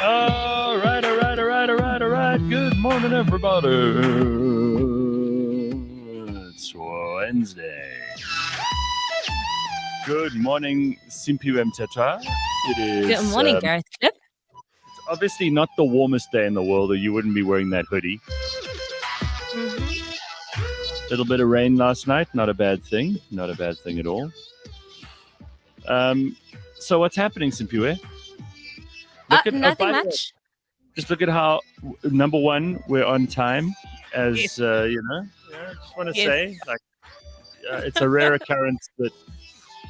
All right, all right, all right, all right, all right. Good morning, everybody. It's Wednesday. Good morning, Simpiwe Mteta. It Good is morning, Gareth. it's obviously not the warmest day in the world, or you wouldn't be wearing that hoodie. Little bit of rain last night, not a bad thing. Not a bad thing at all. So what's happening, Simpiwe? Nothing by the way, much. just look at how number one, we're on time. As Yes. I just want to Yes. say, it's a rare occurrence that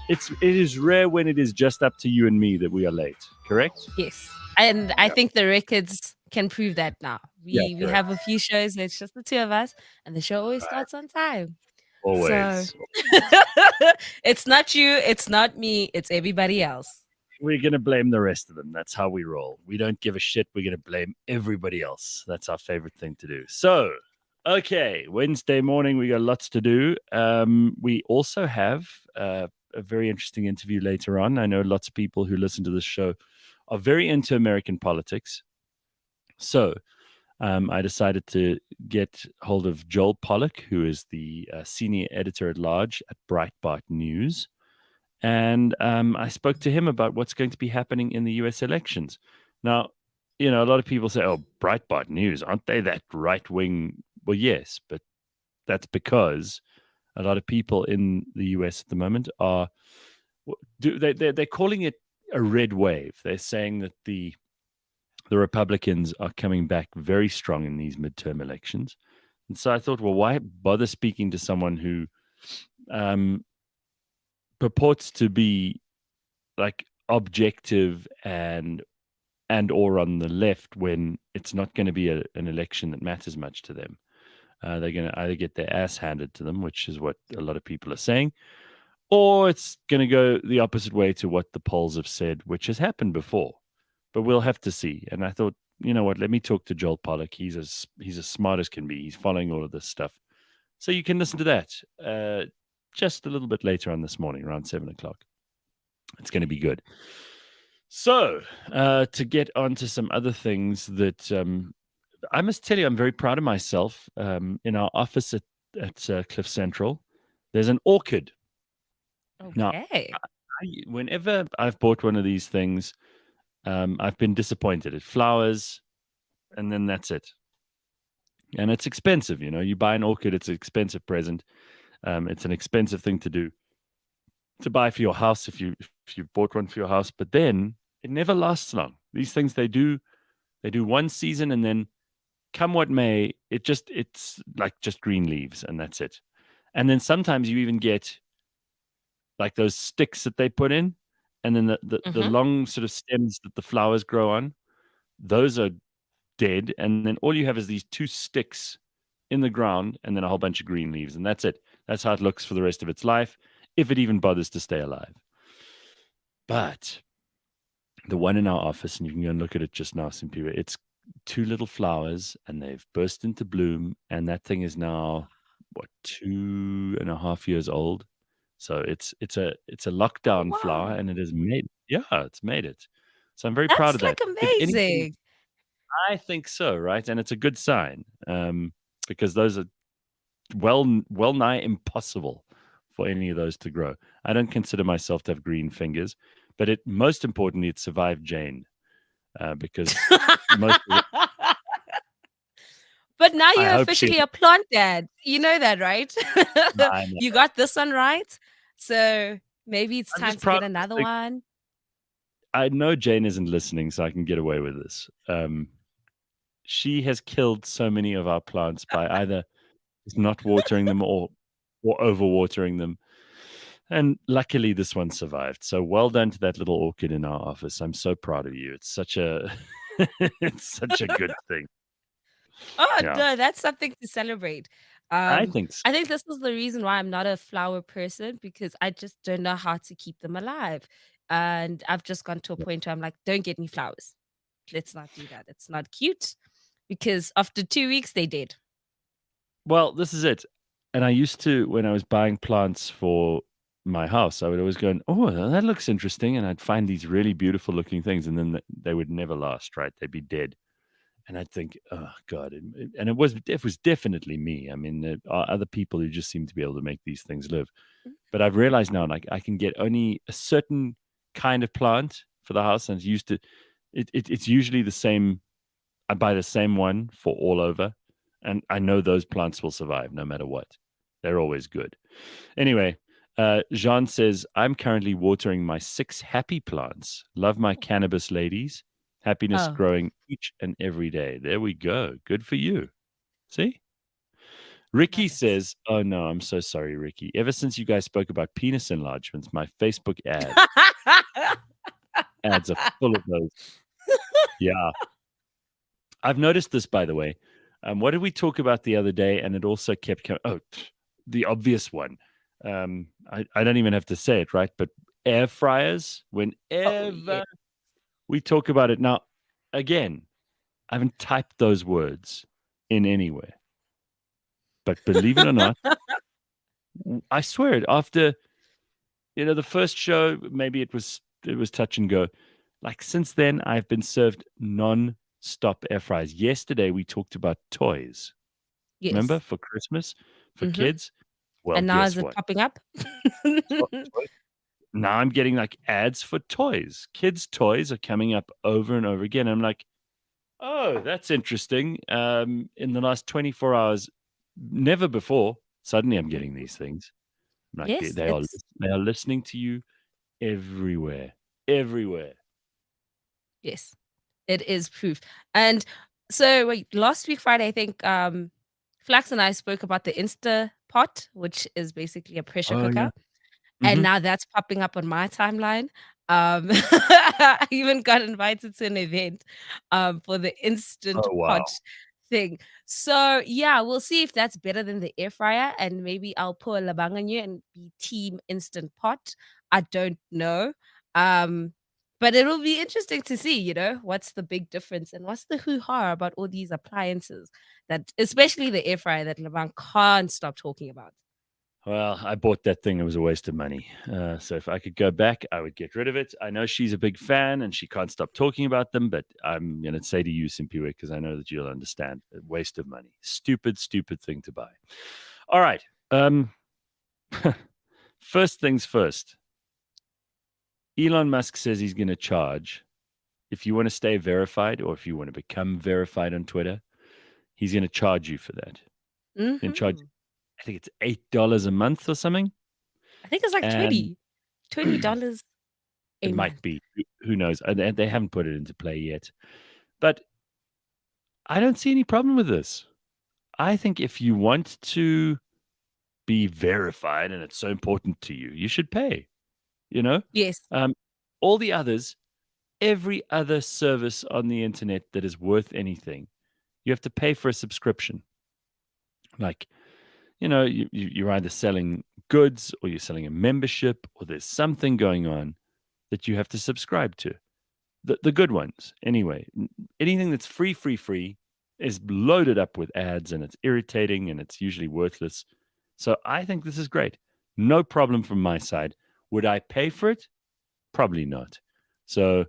it is rare when it is just up to you and me that we are late. Correct? Yes. And I think the records can prove that now. Yeah, We correct. have a few shows, it's just the two of us, and the show always starts on time. So Always. it's not you, it's not me, it's everybody else. We're gonna blame the rest of them. That's how we roll. We don't give a shit. We're gonna blame everybody else. That's our favorite thing to do. So, okay, Wednesday morning, we got lots to do. We also have a very interesting interview later on. I know lots of people who listen to this show are very into American politics. So, I decided to get hold of Joel Pollak, who is the senior editor at large at Breitbart News. And I spoke to him about what's going to be happening in the US elections. Now, a lot of people say, oh, Breitbart News, aren't they that right wing? Well, yes, but that's because a lot of people in the US at the moment are, they're calling it a red wave. They're saying that the Republicans are coming back very strong in these midterm elections. And so I thought, well, why bother speaking to someone who purports to be like objective and or on the left when it's not going to be an election that matters much to them. They're going to either get their ass handed to them, which is what a lot of people are saying, or it's going to go the opposite way to what the polls have said, which has happened before. But we'll have to see. And I thought, you know what? Let me talk to Joel Pollak. He's as smart as can be. He's following all of this stuff, so you can listen to that just a little bit later on this morning, around 7:00. It's going to be good. So, to get on to some other things that I must tell you, I'm very proud of myself. In our office at Cliff Central, there's an orchid. Now, Okay. whenever I've bought one of these things, I've been disappointed. It flowers, and then that's it. And it's expensive. You buy an orchid, it's an expensive present. It's an expensive thing to buy for your house if you've bought one for your house. But then it never lasts long. These things they do one season, and then come what may, it's like just green leaves, and that's it. And then sometimes you even get like those sticks that they put in, and then the long sort of stems that the flowers grow on, those are dead, and then all you have is these two sticks in the ground and then a whole bunch of green leaves, and that's it. That's how it looks for the rest of its life, if it even bothers to stay alive. But the one in our office, and you can go and look at it just now, Simpiwe, it's two little flowers, and they've burst into bloom, and that thing is now 2.5 years old. So it's a lockdown flower, and it has made it's made it. So I'm very proud of That's that. like If anything, amazing. I think so, right? And it's a good sign, because those are well nigh impossible for any of those to grow. I don't consider myself to have green fingers, but most importantly, it survived Jane, because most of it, But now I you're hope she. officially a plant dad. You know that, right? I know. You got this one right. So maybe it's I'm time just to proud get of this another thing. one. I know Jane isn't listening, so I can get away with this. She has killed so many of our plants by either not watering them or overwatering them. And luckily, this one survived. So well done to that little orchid in our office. I'm so proud of you. It's such a it's such a good thing. Oh, Yeah, no, that's something to celebrate. I think so. I think this is the reason why I'm not a flower person because I just don't know how to keep them alive. And I've just gone to a point where I'm like, don't get me flowers. Let's not do that. It's not cute because after 2 weeks, they did. Well, this is it. And I used to, when I was buying plants for my house, I would always go, oh, that looks interesting. And I'd find these really beautiful looking things. And then they would never last, right? They'd be dead. And I'd think, oh, God. And it was definitely me. I mean, there are other people who just seem to be able to make these things live. But I've realized now, like, I can get only a certain kind of plant for the house. And it's usually the same. I buy the same one for all over. And I know those plants will survive no matter what. They're always good. Anyway, Jean says, I'm currently watering my 6 happy plants. Love my cannabis ladies. Happiness Oh. growing each and every day. There we go. Good for you. See? Ricky Love it. says, oh no, I'm so sorry, Ricky. Ever since you guys spoke about penis enlargements, my Facebook ads are full of those. Yeah. I've noticed this, by the way. What did we talk about the other day? And it also kept coming. Oh, the obvious one. I don't even have to say it, right? But air fryers, Oh, whenever yeah. we talk about it. Now, again, I haven't typed those words in anywhere. But believe it or not, I swear it. After, the first show, maybe it was touch and go. Like, since then, I've been served non-stop air fryers. Yesterday, we talked about toys. Remember, Yes. for Christmas, for Mm-hmm. kids? Well, And now is guess it what? popping up? Toys. Now I'm getting like ads for toys. Kids' toys are coming up over and over again. I'm like, oh, that's interesting. In the last 24 hours, never before, suddenly I'm getting these things. I'm like, Yes, they are listening to you everywhere. Everywhere. yes, it is proof. And so wait, last week Friday, I think Flax and I spoke about the Insta Pot, which is basically a pressure Oh yeah. cooker. And Hmm. now that's popping up on my timeline. I even got invited to an event, for the instant Oh wow. pot thing. So, yeah, we'll see if that's better than the air fryer, and maybe I'll pull a labang on you and be team instant pot. I don't know. Um, but it'll be interesting to see, what's the big difference and what's the hoo-ha about all these appliances that especially the air fryer that Labang can't stop talking about. Well, I bought that thing. It was a waste of money. So if I could go back, I would get rid of it. I know she's a big fan and she can't stop talking about them, but I'm going to say to you, Simpiwe, because I know that you'll understand. A waste of money. Stupid, stupid thing to buy. All right. First things first. Elon Musk says he's going to charge. If you want to stay verified or if you want to become verified on Twitter, he's going to charge you for that. He's going to charge, Mhm. I think it's $8 a month or something. I think it's like And $20 a it might month. be. Who knows? They haven't put it into play yet. But I don't see any problem with this. I think if you want to be verified and it's so important to you, you should pay, you know? Yes. Um, all the others, every other service on the internet that is worth anything, you have to pay for a subscription. Like, you're either selling goods or you're selling a membership or there's something going on that you have to subscribe to. The good ones, anyway. Anything that's free is loaded up with ads and it's irritating and it's usually worthless. So I think this is great. No problem from my side. Would I pay for it? Probably not. So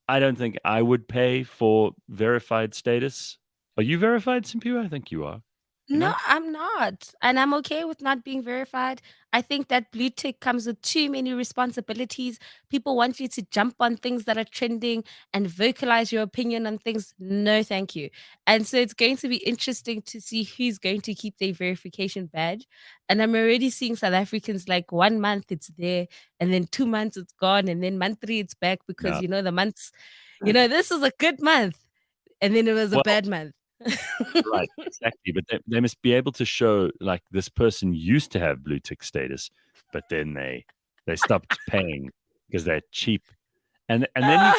I don't think I would pay for verified status. Are you verified, Simpiwa? I think you are. You're No, not? I'm not. And I'm okay with not being verified. I think that blue tick comes with too many responsibilities. People want you to jump on things that are trending and vocalize your opinion on things. No, thank you. And so it's going to be interesting to see who's going to keep their verification badge. And I'm already seeing South Africans like 1 month it's there, and then 2 months it's gone, and then month three it's back because No. the months, this is a good month, and then it was a Well, bad month. right, exactly. But they must be able to show like this person used to have blue tick status, but then they stopped paying because they're cheap. And then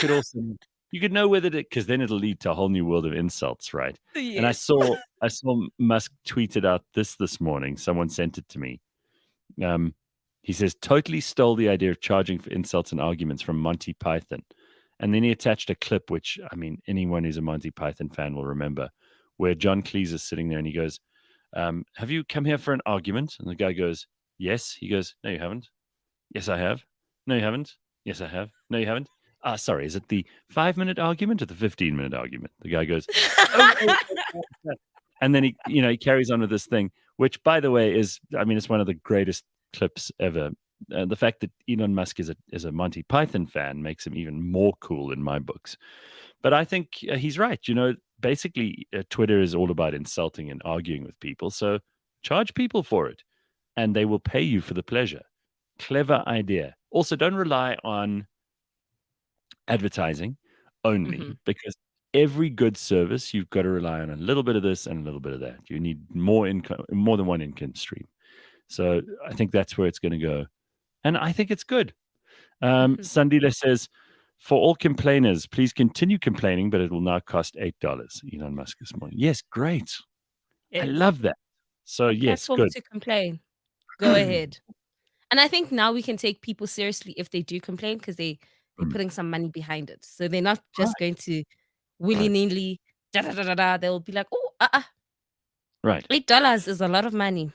you could know whether because then it'll lead to a whole new world of insults, right? And I Yes. saw I saw Musk tweeted out this morning. Someone sent it to me. Um, he says totally stole the idea of charging for insults and arguments from Monty Python. And then he attached a clip, which I mean, anyone who's a Monty Python fan will remember, where John Cleese is sitting there and he goes, "Have you come here for an argument?" And the guy goes, "Yes." He goes, "No, you haven't." Yes, I have. No, you haven't. Yes, I have. No, you haven't. Sorry. Is it the 5-minute argument or the 15-minute argument? The guy goes, oh. And then he carries on with this thing, which, by the way, it's one of the greatest clips ever. The fact that Elon Musk is a Monty Python fan makes him even more cool in my books. But I think he's right. Basically, Twitter is all about insulting and arguing with people. So charge people for it, and they will pay you for the pleasure. Clever idea. Also, don't rely on advertising only, because every good service, you've got to rely on a little bit of this and a little bit of that. You need more income, more than one income stream. So I think that's where it's going to go. And I think it's good. Sandila says, for all complainers, please continue complaining, but it will now cost $8. Elon Musk this morning. Yes, great. I love that. So, yes, platform good. to complain. Go ahead. And I think now we can take people seriously if they do complain, because they're putting some money behind it. So they're not just going to willy-nilly, da-da-da-da-da. They'll be like, oh, Right. $8 is a lot of money.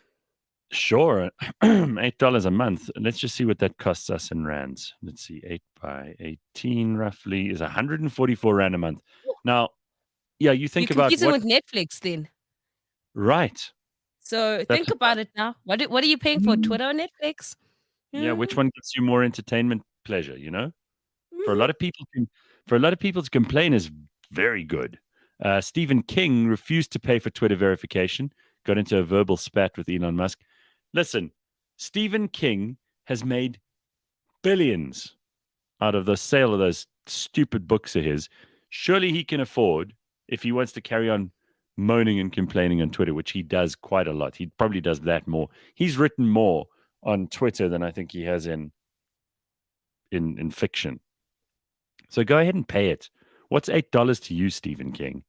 Sure. $8 a month. Let's just see what that costs us in rands. Let's see. 8 by 18 roughly is 144 rand a month. Now, yeah, you think You're about competing with Netflix then. Right. So think about it now. What are you paying for, Twitter or Netflix? Yeah, which one gives you more entertainment pleasure, For a lot of people to complain is very good. Stephen King refused to pay for Twitter verification, got into a verbal spat with Elon Musk. Listen, Stephen King has made billions out of the sale of those stupid books of his. Surely he can afford, if he wants to carry on moaning and complaining on Twitter, which he does quite a lot. He probably does that more. He's written more on Twitter than I think he has in fiction. So go ahead and pay it. What's $8 to you, Stephen King?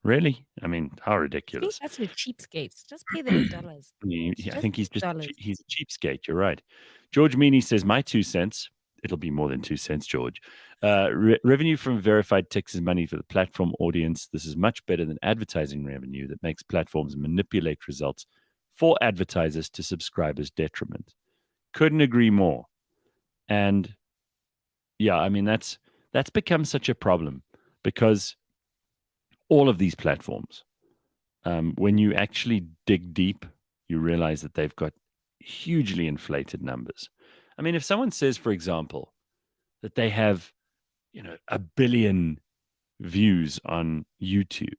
Really? I mean, how ridiculous. I think that's for cheapskates. Just pay the $8. I think he's a cheapskate. You're right. George Meany says, my 2 cents. It'll be more than 2 cents, George. Revenue from verified ticks is money for the platform audience. This is much better than advertising revenue that makes platforms manipulate results for advertisers to subscribers' detriment. Couldn't agree more. And yeah, I mean, that's become such a problem, because all of these platforms, when you actually dig deep, you realize that they've got hugely inflated numbers. I mean, if someone says, for example, that they have, 1 billion views on YouTube,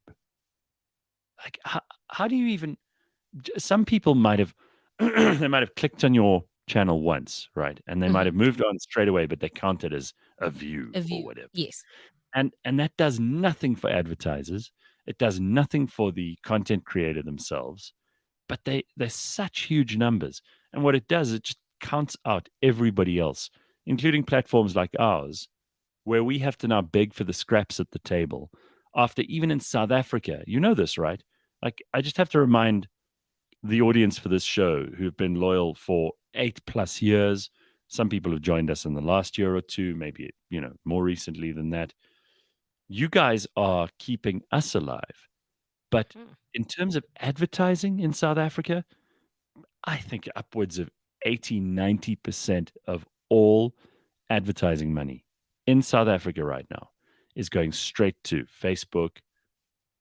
like how do you even? Some people might have they might have clicked on your channel once, right, and they might have moved on straight away, but they count it as a view or whatever. Yes. And that does nothing for advertisers. It does nothing for the content creator themselves. But they're such huge numbers. And what it does, it just counts out everybody else, including platforms like ours, where we have to now beg for the scraps at the table. After, even in South Africa, you know this, right? Like, I just have to remind the audience for this show, who've been loyal for 8+ years. Some people have joined us in the last year or two, maybe, more recently than that. You guys are keeping us alive. But in terms of advertising in South Africa, I think upwards of 80-90% of all advertising money in South Africa right now is going straight to Facebook,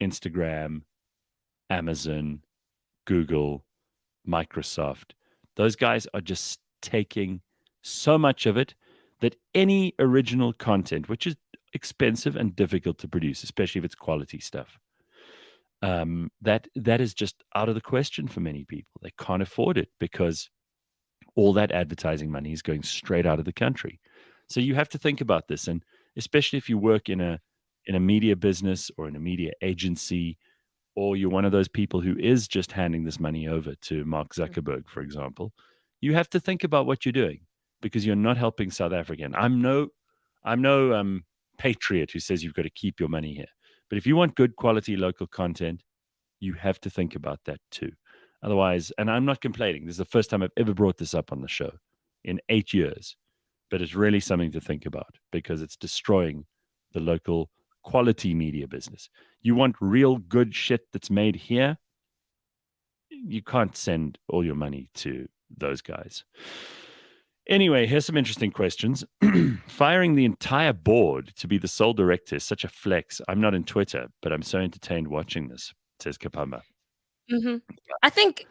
Instagram, Amazon, Google, Microsoft. Those guys are just taking so much of it that any original content, which is expensive and difficult to produce, especially if it's quality stuff, that is just out of the question for many people. They can't afford it because all that advertising money is going straight out of the country. So you have to think about this, and especially if you work in a media business or in a media agency, or you're one of those people who is just handing this money over to Mark Zuckerberg, for example, you have to think about what you're doing, because you're not helping South Africa. And I'm no patriot who says you've got to keep your money here. But if you want good quality local content, you have to think about that too. Otherwise, and I'm not complaining, this is the first time I've ever brought this up on the show in 8 years, but it's really something to think about, because it's destroying the local quality media business. You want real good shit that's made here, you can't send all your money to those guys. Anyway, here's some interesting questions. Firing the entire board to be the sole director is such a flex. I'm not in Twitter, but I'm so entertained watching this, says Kapamba. Mhm. I think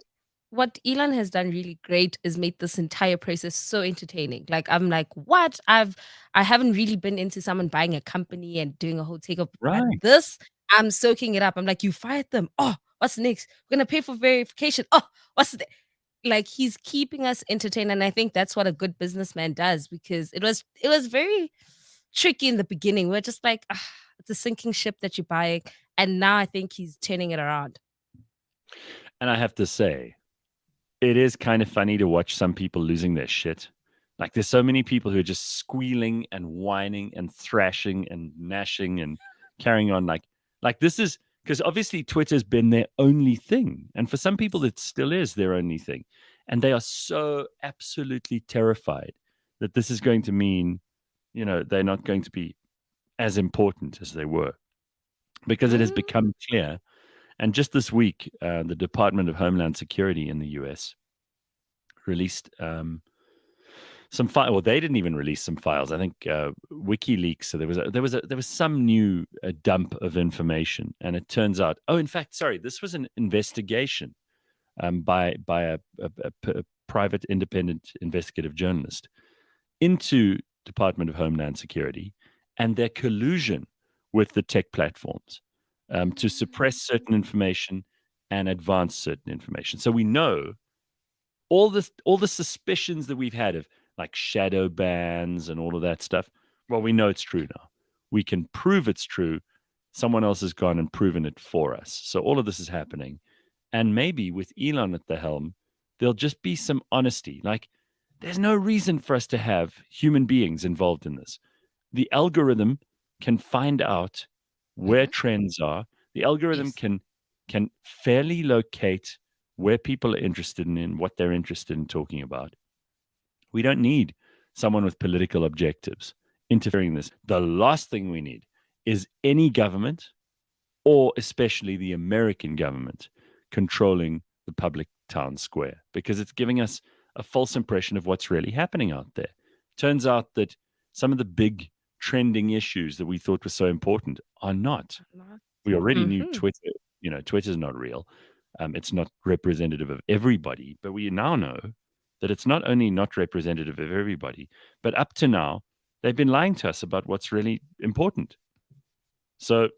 what Elon has done really great is made this entire process so entertaining. Like I'm like, what? I haven't really been into someone buying a company and doing a whole takeover, but Right. this, I'm soaking it up. I'm like, you fired them. Oh, what's next? We're gonna pay for verification. Oh, what's the like he's keeping us entertained. And I think that's what a good businessman does because it was very tricky in the beginning. We're just like, ah, it's a sinking ship that you're buying. And now I think he's turning it around. And I have to say, it is kind of funny to watch some people losing their shit. Like there's so many people who are just squealing and whining and thrashing and gnashing and carrying on like this is because obviously Twitter's been their only thing. And for some people it still is their only thing. And they are so absolutely terrified that this is going to mean, they're not going to be as important as they were because it has Mm, become clear. And just this week, the Department of Homeland Security in the US released some file. Well, they didn't even release some files. I think WikiLeaks. So there was some new dump of information, and it turns out. Oh, in fact, sorry, this was an investigation by a private independent investigative journalist into Department of Homeland Security and their collusion with the tech platforms to suppress certain information and advance certain information. So we know all the suspicions that we've had of like shadow bans and all of that stuff. Well, we know it's true now. We can prove it's true. Someone else has gone and proven it for us. So all of this is happening. And maybe with Elon at the helm, there'll just be some honesty. Like, there's no reason for us to have human beings involved in this. The algorithm can find out where mhm. trends are. The algorithm Yes. can fairly locate where people are interested in what they're interested in talking about. We don't need someone with political objectives interfering in this. The last thing we need is any government, or especially the American government, controlling the public town square because it's giving us a false impression of what's really happening out there. Turns out that some of the big trending issues that we thought were so important are not. Not. We already knew Mhm. Twitter, Twitter's not real. It's not representative of everybody, but we now know that it's not only not representative of everybody, but up to now, they've been lying to us about what's really important. So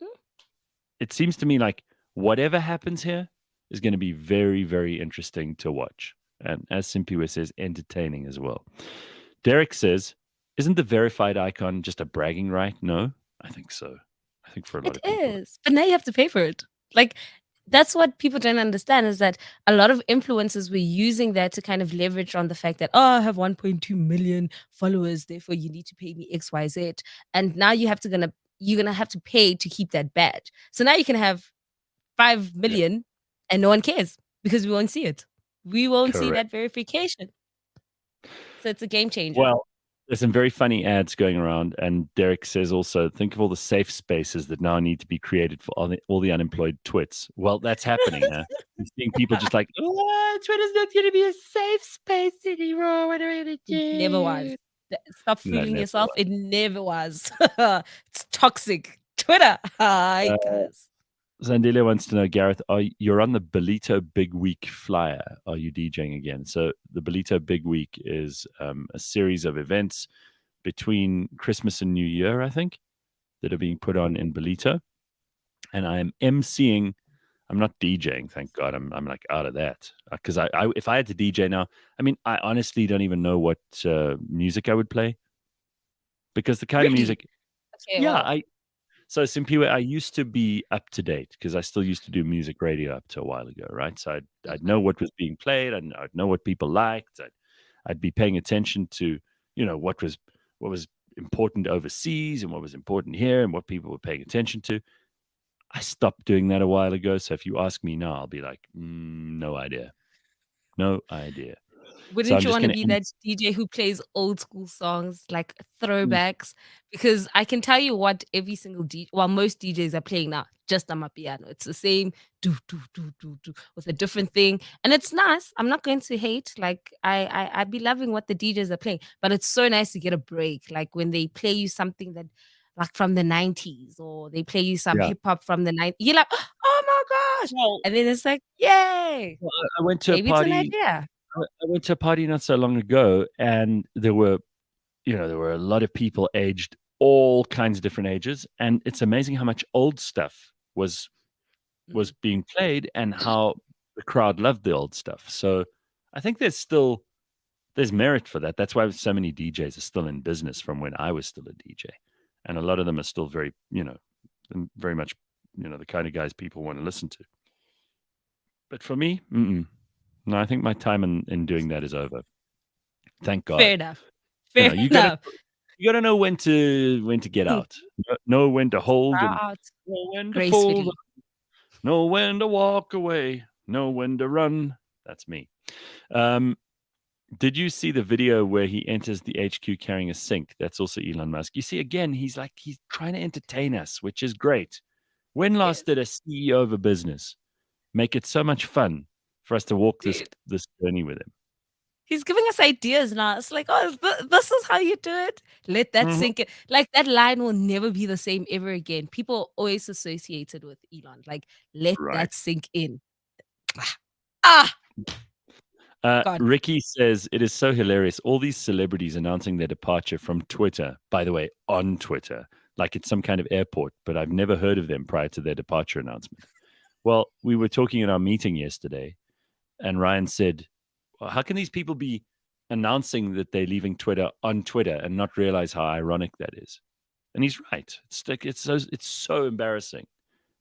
it seems to me like whatever happens here is going to be very, very interesting to watch. And as Simpiwe says, entertaining as well. Derek says, isn't the verified icon just a bragging right? No, I think so. I think for a lot It of people. is, but now you have to pay for it. Like, that's what people don't understand is that a lot of influencers were using that to kind of leverage on the fact that, "Oh, I have 1.2 million followers, therefore you need to pay me XYZ." And now you're gonna have to pay to keep that badge. So now you can have 5 Yeah, million and no one cares because we won't see it. We won't see correct. that verification. So it's a game changer. Well, there's some very funny ads going around, and Derek says also, think of all the safe spaces that now need to be created for all the unemployed twits. Well, that's happening, huh? I'm seeing people just like, oh, Twitter's not going to be a safe space anymore. What are we going to It never was. do? Stop No, fooling never. yourself. It never was. It's toxic. Twitter. Hi, Uh, guys. Zandila wants to know, Gareth, you're on the Belito Big Week flyer? Are you DJing again? So the Belito Big Week is a series of events between Christmas and New Year, I think, that are being put on in Belito, and I am emceeing. I'm not DJing, thank God. I'm like out of that because I if I had to DJ now, I mean, I honestly don't even know what music I would play because the kind of Really? music, Okay, yeah, wow. so Simpiwe, I used to be up to date because I still used to do music radio up to a while ago, right? So I'd Mhm. know what was being played, I'd know what people liked, I'd be paying attention to, what was important overseas and what was important here and what people were paying attention to. I stopped doing that a while ago. So if you ask me now, I'll be like, no idea, no idea. So Wouldn't I'm you just want to going be to. that DJ who plays old school songs, like throwbacks? Because I can tell you what every single most DJs are playing now, just on my piano. It's the same do do do do do with a different thing, and it's nice. I'm not going to hate. Like I be loving what the DJs are playing, but it's so nice to get a break. Like when they play you something that, like from the 90s, or they play you some Yeah. hip hop from the 90s. You're like, oh my gosh, Well, and then it's like, yay, I went to a maybe it's an party. idea. I went to a party not so long ago, and there were a lot of people aged all kinds of different ages, and it's amazing how much old stuff was Mm. being played and how the crowd loved the old stuff. So I think there's merit for that. That's why so many DJs are still in business from when I was still a DJ, and a lot of them are still very very much the kind of guys people want to listen to. But for me, no, I think my time in doing that is over. Thank Fair God. enough. Fair You gotta enough. know when to get out. Know when to hold Bow and out know when to fold. gracefully. Know when to walk away. Know when to run. That's me. Um, did you see the video where he enters the HQ carrying a sink? That's also Elon Musk. You see, again, he's trying to entertain us, which is great. When last Yes, did a CEO of a business make it so much fun for us to walk dude. this journey with him? He's giving us ideas now. It's like, oh, this is how you do it. Let that Mhm. sink in. Like that line will never be the same ever again. People always associated with Elon. Like, let Right. that sink in. Ah, God. Ricky says it is so hilarious. All these celebrities announcing their departure from Twitter, by the way, on Twitter, like it's some kind of airport, but I've never heard of them prior to their departure announcement. Well, we were talking in our meeting yesterday, and Ryan said, well, how can these people be announcing that they're leaving Twitter on Twitter and not realize how ironic that is? And he's right. It's so embarrassing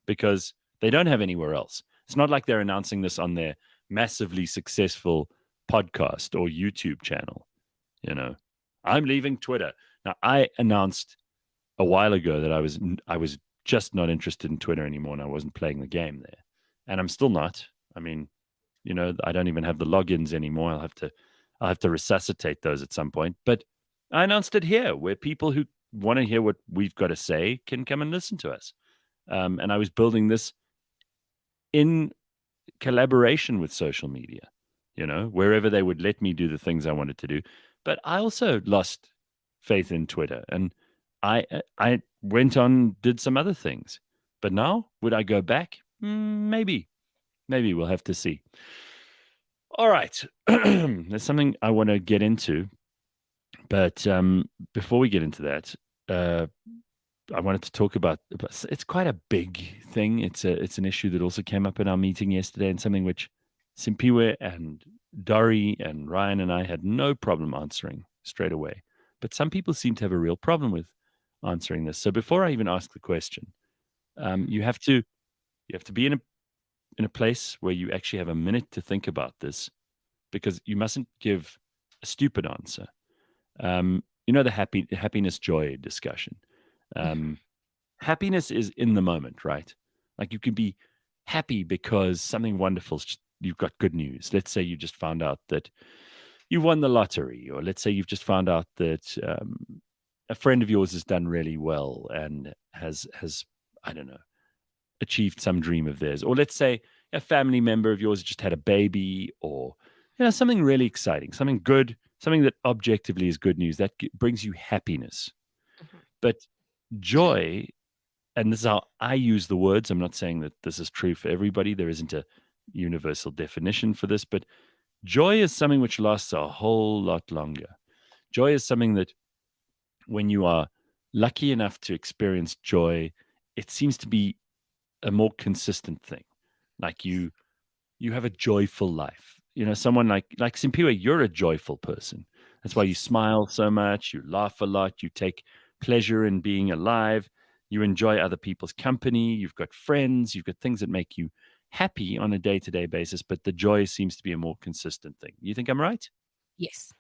because they don't have anywhere else. It's not like they're announcing this on their massively successful podcast or YouTube channel. You know, I'm leaving Twitter. Now, I announced a while ago that I was just not interested in Twitter anymore, and I wasn't playing the game there, and I'm still not. I mean, I don't even have the logins anymore. I'll have to resuscitate those at some point. But I announced it here, where people who want to hear what we've got to say can come and listen to us. And I was building this in collaboration with social media, wherever they would let me do the things I wanted to do. But I also lost faith in Twitter, and I went on, did some other things. But now, would I go back? Maybe we'll have to see. All right, there's something I want to get into, but before we get into that, uh, I wanted to talk about. It's quite a big thing. It's an issue that also came up in our meeting yesterday, and something which Simpiwe and Dari and Ryan and I had no problem answering straight away. But some people seem to have a real problem with answering this. So before I even ask the question, Mhm. you have to be in a place where you actually have a minute to think about this, because you mustn't give a stupid answer. The happiness joy discussion. Mhm. Um, Happiness is in the moment, right? Like you can be happy because something wonderful, you've got good news. Let's say you just found out that you won the lottery, or let's say you've just found out that a friend of yours has done really well and has I don't know, achieved some dream of theirs. Or let's say a family member of yours just had a baby, or something really exciting, something good, something that objectively is good news that brings you happiness. Mhm. But joy, and this is how I use the words, I'm not saying that this is true for everybody, there isn't a universal definition for this, but joy is something which lasts a whole lot longer. Joy is something that, when you are lucky enough to experience joy, it seems to be a more consistent thing. Like you have a joyful life. Someone like Simpiwe, you're a joyful person. That's why you Yes. smile so much, you laugh a lot, you take pleasure in being alive, you enjoy other people's company, you've got friends, you've got things that make you happy on a day-to-day basis, but the joy seems to be a more consistent thing. You think I'm right? Yes.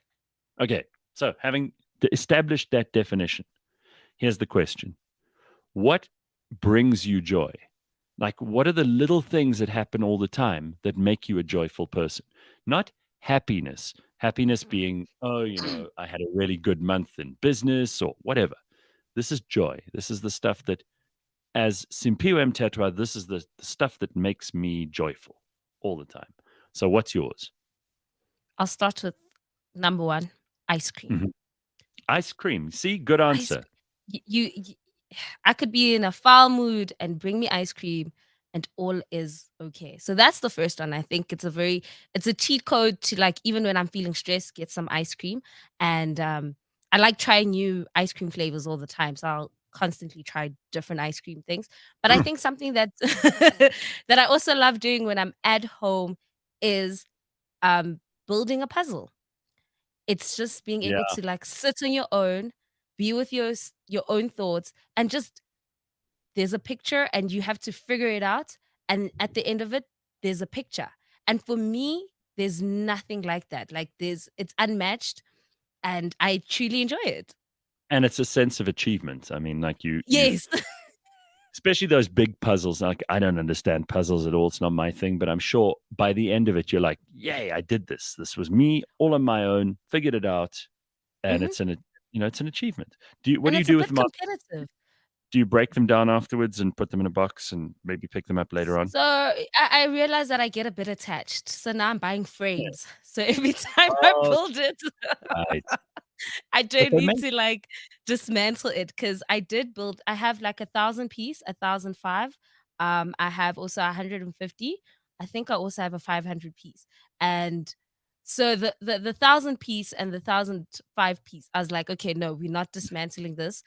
Okay. So, having established that definition, here's the question. What brings you joy? Like, what are the little things that happen all the time that make you a joyful person? Not happiness. Happiness being, oh, I had a really good month in business or whatever. This is joy. This is the stuff that, as Simpiwe Mtetwa, this is the stuff that makes me joyful all the time. So what's yours? I'll start with number one, ice cream. Mhm. Ice cream. See, good Ice answer. you I could be in a foul mood and bring me ice cream and all is okay. So that's the first one. I think it's a cheat code to, like, even when I'm feeling stressed, get some ice cream. And I like trying new ice cream flavors all the time. So I'll constantly try different ice cream things. But I think something that that I also love doing when I'm at home is um building a puzzle. It's just being able Yeah. to, like, sit on your own, be with your own thoughts, and just there's a picture and you have to figure it out, and at the end of it, there's a picture. And for me, there's nothing like that. Like, it's unmatched, and I truly enjoy it. And it's a sense of achievement. I mean, like you Yes. especially those big puzzles. Like, I don't understand puzzles at all. It's not my thing, but I'm sure by the end of it, you're like, yay, I did this. This was me all on my own, figured it out. And Mhm. it's an achievement. What And do you it's a do with bit them after? competitive. Do you break them down afterwards and put them in a box and maybe pick them up later on? So, I realized that I get a bit attached, so now I'm buying Yeah. frames. So every time I Oh, build it right. I But don't they need make to, like, dismantle it because I have, like, 1,000 piece, 1,005. I have also 150. I think I also have a 500 piece. And so the 1,000 piece and the 1,005 piece, I was like, "Okay, no, we're not dismantling this."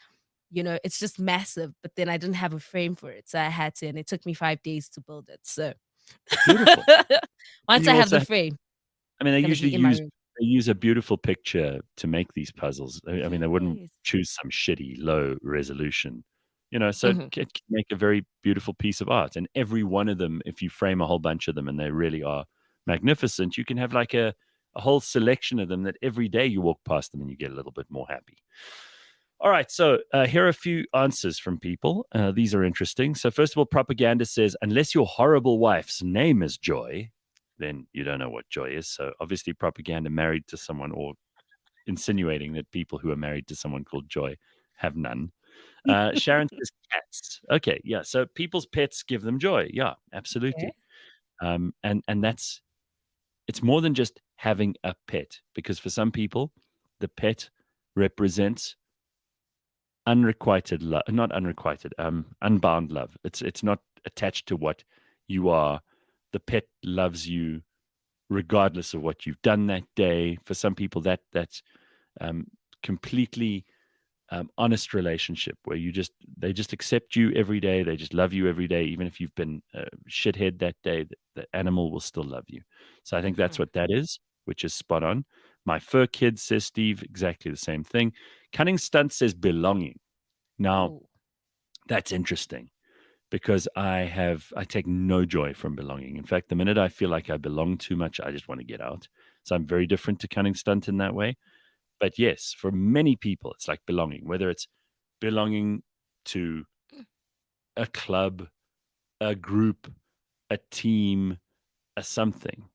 It's just massive, but then I didn't have a frame for it, so I had to, and it took me 5 days to build it, so beautiful. And once I you have also the frame, I mean, it's gonna be in my room. they use a beautiful picture to make these puzzles. I mean, they wouldn't Yes. choose some shitty low resolution, so Mhm. it can make a very beautiful piece of art. And every one of them, if you frame a whole bunch of them and they really are magnificent, you can have like a whole selection of them that every day you walk past them and you get a little bit more happy. All right, so here are a few answers from people. These are interesting. So, first of all, propaganda says, unless your horrible wife's name is Joy, then you don't know what joy is. So, obviously, propaganda married to someone or insinuating that people who are married to someone called Joy have none. Sharon says cats. Okay, yeah. So, people's pets give them joy. Yeah, Okay. absolutely. And it's more than just having a pet, because for some people, the pet represents unrequited love, not unrequited, unbound love. It's not attached to what you are. The pet loves you regardless of what you've done that day. For some people, that's um, completely honest relationship where they just accept you every day. They just love you every day, even if you've been shithead that day. The animal will still love you. So I think that's Mhm. what that is, which is spot on. My fur kid says Steve exactly the same thing. Cunning stunt says belonging. Now, Ooh. that's interesting because I take no joy from belonging. In fact, the minute I feel like I belong too much, I just want to get out. So I'm very different to Cunning Stunt in that way. But yes, for many people, it's like belonging, whether it's belonging to a club, a group, a team, a something,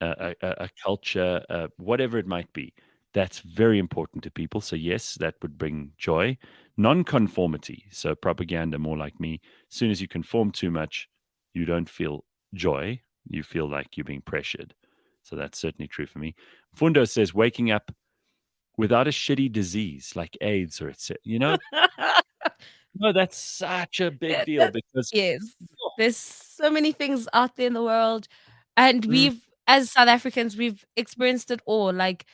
a culture, whatever it might be. That's very important to people. So, yes, that would bring joy. Nonconformity. So, propaganda, more like me. As soon as you conform too much, you don't feel joy. You feel like you're being pressured. So, that's certainly true for me. Fundo says waking up without a shitty disease like AIDS or etc. No, that's such a big deal because, Yes. oh, There's so many things out there in the world, and mm, as South Africans, we've experienced it all. Like,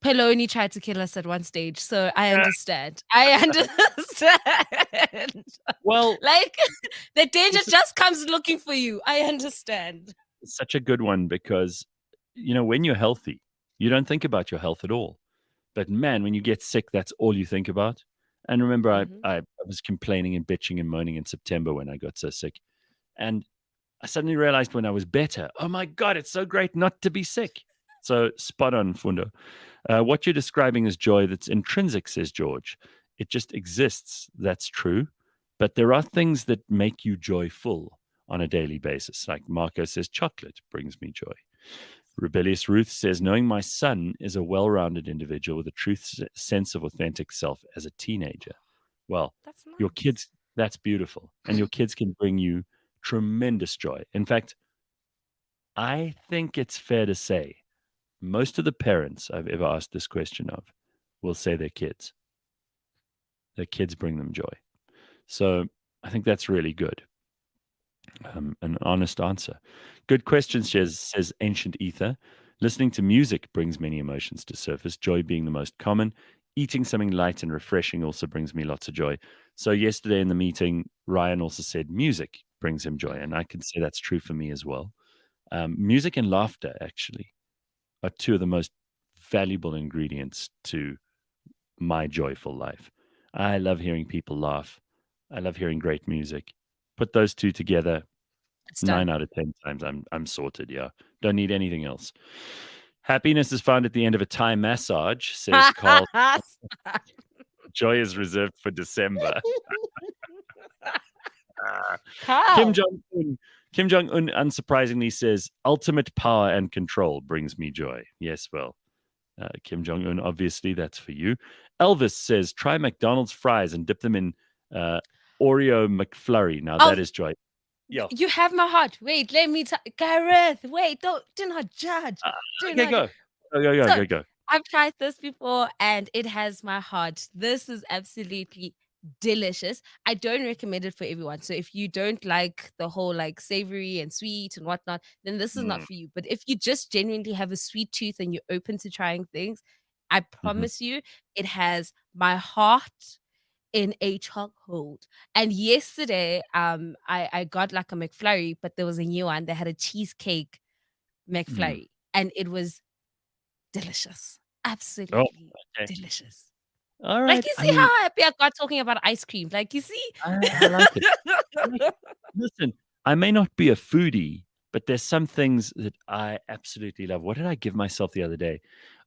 Peloni tried to kill us at one stage, so I yeah. understand. I understand. Well, Like, the danger this is just comes looking for you. I understand. such a good one because, when you're healthy, you don't think about your health at all. But man, when you get sick, that's all you think about. And remember, Mhm. I was complaining and bitching and moaning in September when I got so sick. And I suddenly realized when I was better, oh my God, it's so great not to be sick. So spot on, Fundo. What you're describing is joy that's intrinsic, says George. It just exists. That's true. But there are things that make you joyful on a daily basis. Like Marco says, chocolate brings me joy. Rebellious Ruth says, knowing my son is a well rounded individual with a sense of authentic self as a teenager. Well, That's your nice. kids, that's beautiful. And your kids can bring you tremendous joy. In fact, I think it's fair to say most of the parents I've ever asked this question of will say their kids. Their kids bring them joy. So I think that's really good. An honest answer. Good question, says Ancient Ether. Listening to music brings many emotions to surface, joy being the most common. Eating something light and refreshing also brings me lots of joy. So, yesterday in the meeting, Ryan also said music brings him joy. And Mhm. I can say that's true for me as well. Music and laughter, actually, are two of the most valuable ingredients to my joyful life. I love hearing people laugh. I love hearing great music. Put those two together, It's 9 done. out of 10 times I'm sorted, yeah. Don't need anything else. Happiness is found at the end of a Thai massage, says Carl. Joy is reserved for December. Ah. Kim Carl. Jong Un. Kim Jong Un unsurprisingly says, "Ultimate power and control brings me joy." Yes, well, Kim Jong Un, obviously, that's for you. Elvis says, "Try McDonald's fries and dip them in uh, Oreo McFlurry." Now that Oh, is joy. Yeah. you have my heart. Wait, let me tell Gareth. Wait, don't do not judge. Uh, Do okay, not. go. Go, go, go, So go, go. I've tried this before and it has my heart. This is absolutely delicious. I don't recommend it for everyone. So if you don't like the whole like savory and sweet and whatnot, then this is not Mm, for you. But if you just genuinely have a sweet tooth and you're open to trying things, I mhm, promise you it has my heart in a chokehold. And yesterday, I got like a McFlurry, but there was a new one. They had a cheesecake mm. McFlurry, and it was delicious. Oh, Absolutely okay. delicious. All Like, right. you I see mean, how happy I got talking about ice cream? Like, you see? I like it. I like it. Listen, I may not be a foodie, but there's some things that I absolutely love. What did I give myself the other day?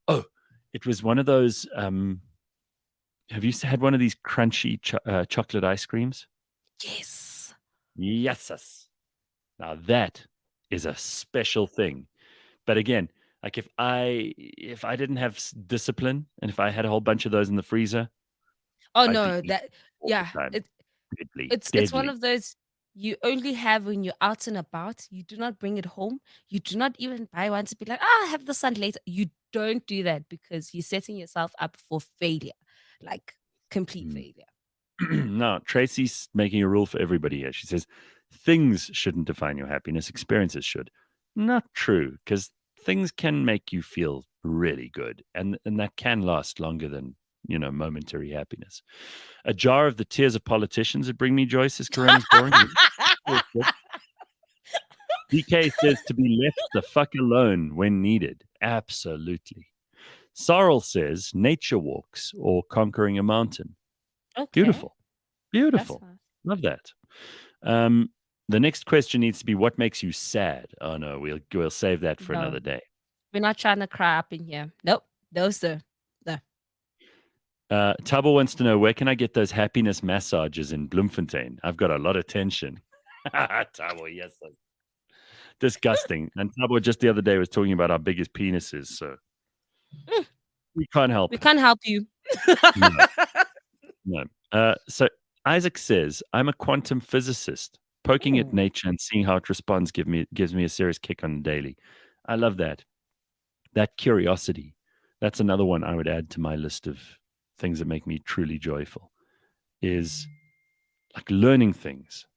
Oh, it was one of those. Have you had one of these crunchy chocolate ice creams? Yes. Yes. Now that is a special thing. But again, like if I didn't have discipline and if I had a whole bunch of those in the freezer, Oh, I'd be no, eating that all the yeah, time. Deadly, it's one deadly. of those you only have when you're out and about. You do not bring it home. You do not even buy one to be like, "Ah, I'll have the sun later." You don't do that because you're setting yourself up for failure, like complete Mm. failure. No, Tracy's making a rule for everybody here. She says things shouldn't define your happiness, experiences should. Not true, because things can make you feel really good, and that can last longer than momentary happiness. A jar of the tears of politicians would bring me joy, says Corona's boring. DK says to be left the fuck alone when needed. Absolutely. Sorrel says nature walks or conquering a mountain. Okay, Beautiful. that's Beautiful. nice. Love that. Um, the next question needs to be what makes you sad? Oh no, we'll save that for No, another day. we're not trying to cry up in here. Nope. No, sir. No. Tabo wants to know where can I get those happiness massages in Bloemfontein? I've got a lot of tension. Tabo, yes, sir. Disgusting. And Tabo just the other day was talking about our biggest penises, so Mm, we can't help. we can't help you. No, no. So Isaac says, I'm a quantum physicist. Poking at Ooh, nature and seeing how it responds gives me a serious kick on the daily. I love that. That curiosity. That's another one I would add to my list of things that make me truly joyful is like learning things.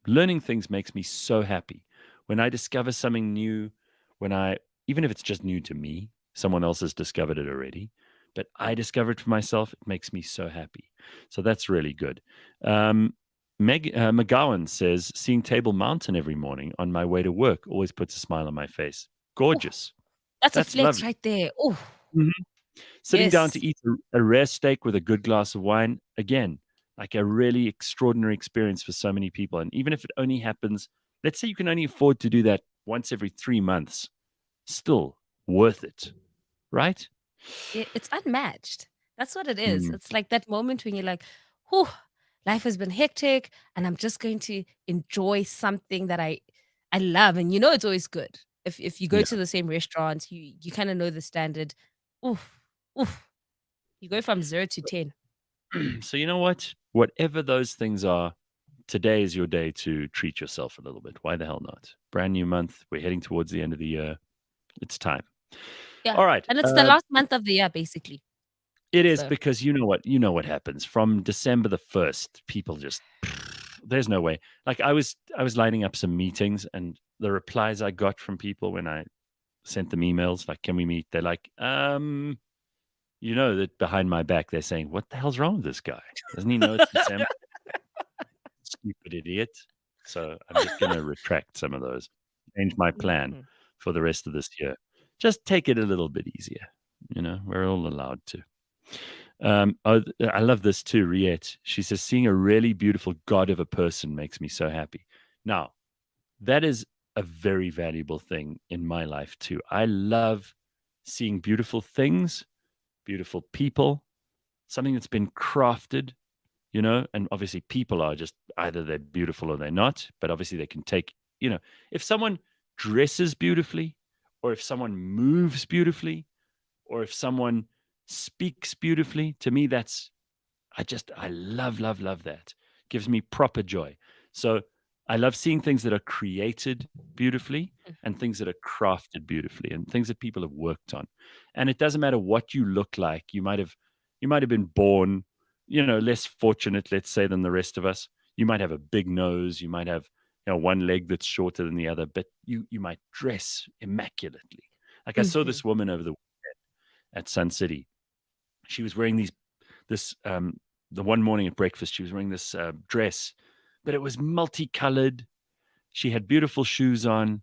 Learning things makes me so happy. When I discover something new, when I even if it's just new to me, someone else has discovered it already, but I discover it for myself, it makes me so happy. So that's really good. McGowan says, seeing Table Mountain every morning on my way to work always puts a smile on my face. ooh, Gorgeous. that's a That's flex lovely. right there. Oh, Mhm. Sitting down to yes. eat a rare steak with a good glass of wine, again, like a really extraordinary experience for so many people. And even if it only happens, let's say you can only afford to do that once every 3 months, still worth it, right? It's unmatched. That's what it is. Mm. It's like that moment when you're like, whew, life has been hectic and I'm just going to enjoy something that I love. And you know it's always good. If you go Yeah. to the same restaurant, you kind of know the standard. Oof, oof. You go from 0 to 10. So you know what? Whatever those things are, today is your day to treat yourself a little bit. Why the hell not? Brand new month. We're heading towards the end of the year. It's time. Yeah, All right. and it's the last month of the year, basically. It is So because you know what happens from December the 1st. People just there's no way. Like I was lining up some meetings, and the replies I got from people when I sent them emails like, "Can we meet?" They're like, that behind my back they're saying, "What the hell's wrong with this guy? Doesn't he know it's December? Stupid idiot." So I'm just going to retract some of those. Change my plan Mhm. for the rest of this year. Just take it a little bit easier. We're all allowed to. I love this too, Riette. She says, seeing a really beautiful God of a person makes me so happy. Now, that is a very valuable thing in my life too. I love seeing beautiful things, beautiful people, something that's been crafted, and obviously people are just either they're beautiful or they're not, but obviously they can take, if someone dresses beautifully, or if someone moves beautifully, or if someone speaks beautifully, to me I love, love, love that. Gives me proper joy. So I love seeing things that are created beautifully, and things that are crafted beautifully, and things that people have worked on. And it doesn't matter what you look like. You might have been born, less fortunate, let's say, than the rest of us. You might have a big nose. You might have, one leg that's shorter than the other, but you might dress immaculately. Like I saw Mhm. this woman over the at Sun City. She was wearing this the one morning at breakfast. She was wearing this dress, but it was multicolored. She had beautiful shoes on.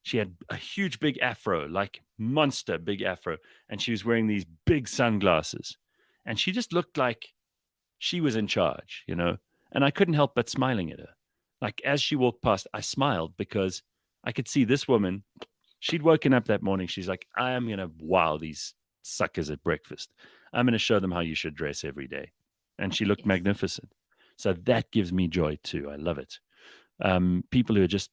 She had a huge big afro, like monster big afro, and she was wearing these big sunglasses. And she just looked like she was in charge. And I couldn't help but smiling at her. Like as she walked past, I smiled because I could see this woman. She'd woken up that morning. She's like, I am going to wow these suckers at breakfast. I'm going to show them how you should dress every day. And she looked Yes. magnificent. So that gives me joy too. I love it. People who are just,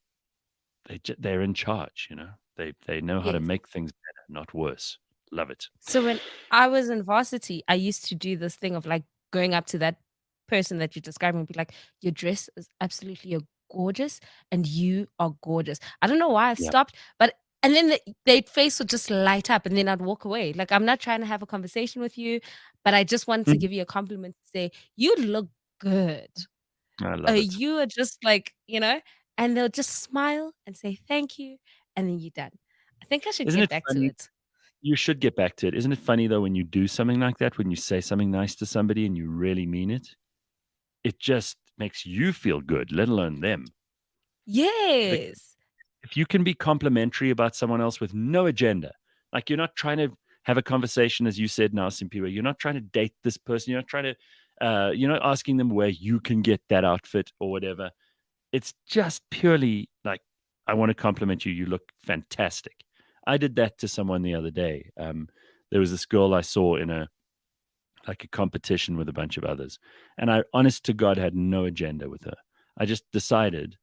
they're in charge. They know how to Yes. make things better, not worse. Love it. So when I was in varsity, I used to do this thing of like going up to that person that you're describing and be like, "Your dress is absolutely gorgeous, and you are gorgeous." I don't know why I Yeah. stopped, but and then their face would just light up, and then I'd walk away. Like I'm not trying to have a conversation with you, but I just wanted to Mhm. give you a compliment to say you look good. I love it. You are just like and they'll just smile and say thank you, and then you're done. I think I should Isn't get it back to funny? it. You should get back to it. Isn't it funny though when you do something like that, when you say something nice to somebody and you really mean it? It just makes you feel good, let alone them. Yes. If you can be complimentary about someone else with no agenda, like you're not trying to have a conversation, as you said now, Simpiwe, you're not trying to date this person, you're not trying to, you're not asking them where you can get that outfit or whatever. It's just purely like, I want to compliment you. You look fantastic. I did that to someone the other day. There was this girl I saw in a competition with a bunch of others, and I, honest to God, had no agenda with her. I just decided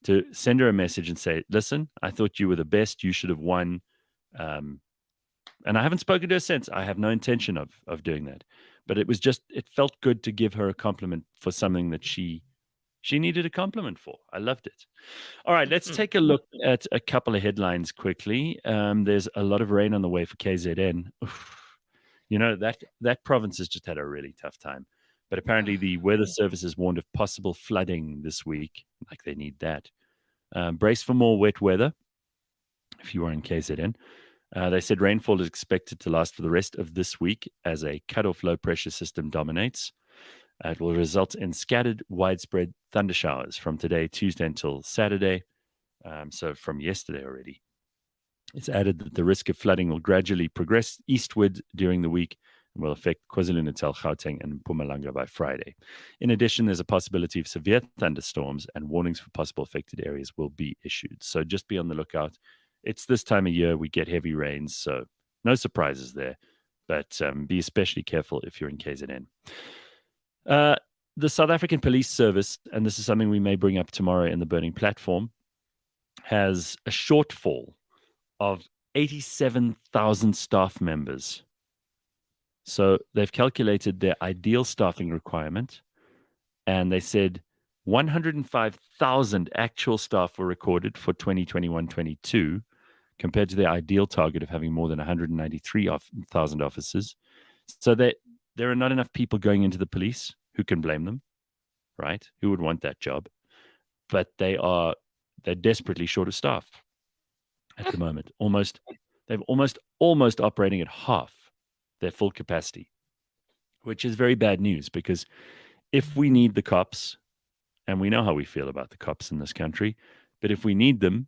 to send her a message and say, "Listen, I thought you were the best. You should have won." Um, and I haven't spoken to her since. I have no intention of doing that. But it felt good to give her a compliment for something that she needed a compliment for. I loved it. All right, let's Mhm. take a look at a couple of headlines quickly. There's a lot of rain on the way for KZN. Oof. That province has just had a really tough time. But apparently, the weather service has warned of possible flooding this week. Like they need that. Brace for more wet weather if you are in KZN. They said rainfall is expected to last for the rest of this week as a cut-off low pressure system dominates. It will result in scattered, widespread thunder showers from today, Tuesday, until Saturday. So from yesterday already. It's added that the risk of flooding will gradually progress eastward during the week and will affect KwaZulu-Natal, Gauteng, and Mpumalanga by Friday. In addition, there's a possibility of severe thunderstorms, and warnings for possible affected areas will be issued. So just be on the lookout. It's this time of year we get heavy rains, so no surprises there. But be especially careful if you're in KZN. Uh, the South African Police Service, and this is something we may bring up tomorrow in the Burning Platform, has a shortfall of 87,000 staff members. So they've calculated their ideal staffing requirement, and they said 105,000 actual staff were recorded for 2021-22, compared to their ideal target of having more than 193,000 officers. So there are not enough people going into the police. Who can blame them, right? Who would want that job? But they're desperately short of staff at the moment. They've almost operating at half their full capacity, which is very bad news, because if we need the cops, and we know how we feel about the cops in this country, but if we need them,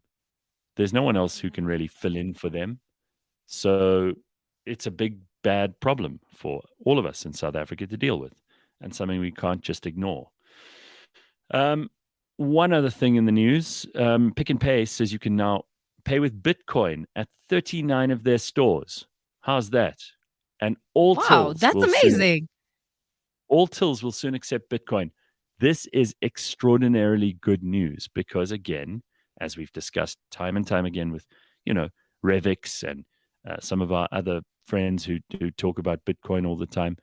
there's no one else who can really fill in for them. So it's a big, bad problem for all of us in South Africa to deal with, and something we can't just ignore. One other thing in the news, Pick n Pay says you can now pay with Bitcoin at 39 of their stores. How's that? And all Wow, tills that's will amazing. soon accept Bitcoin. This is extraordinarily good news because, again, as we've discussed time and time again with, Revix and some of our other friends who talk about Bitcoin all the time,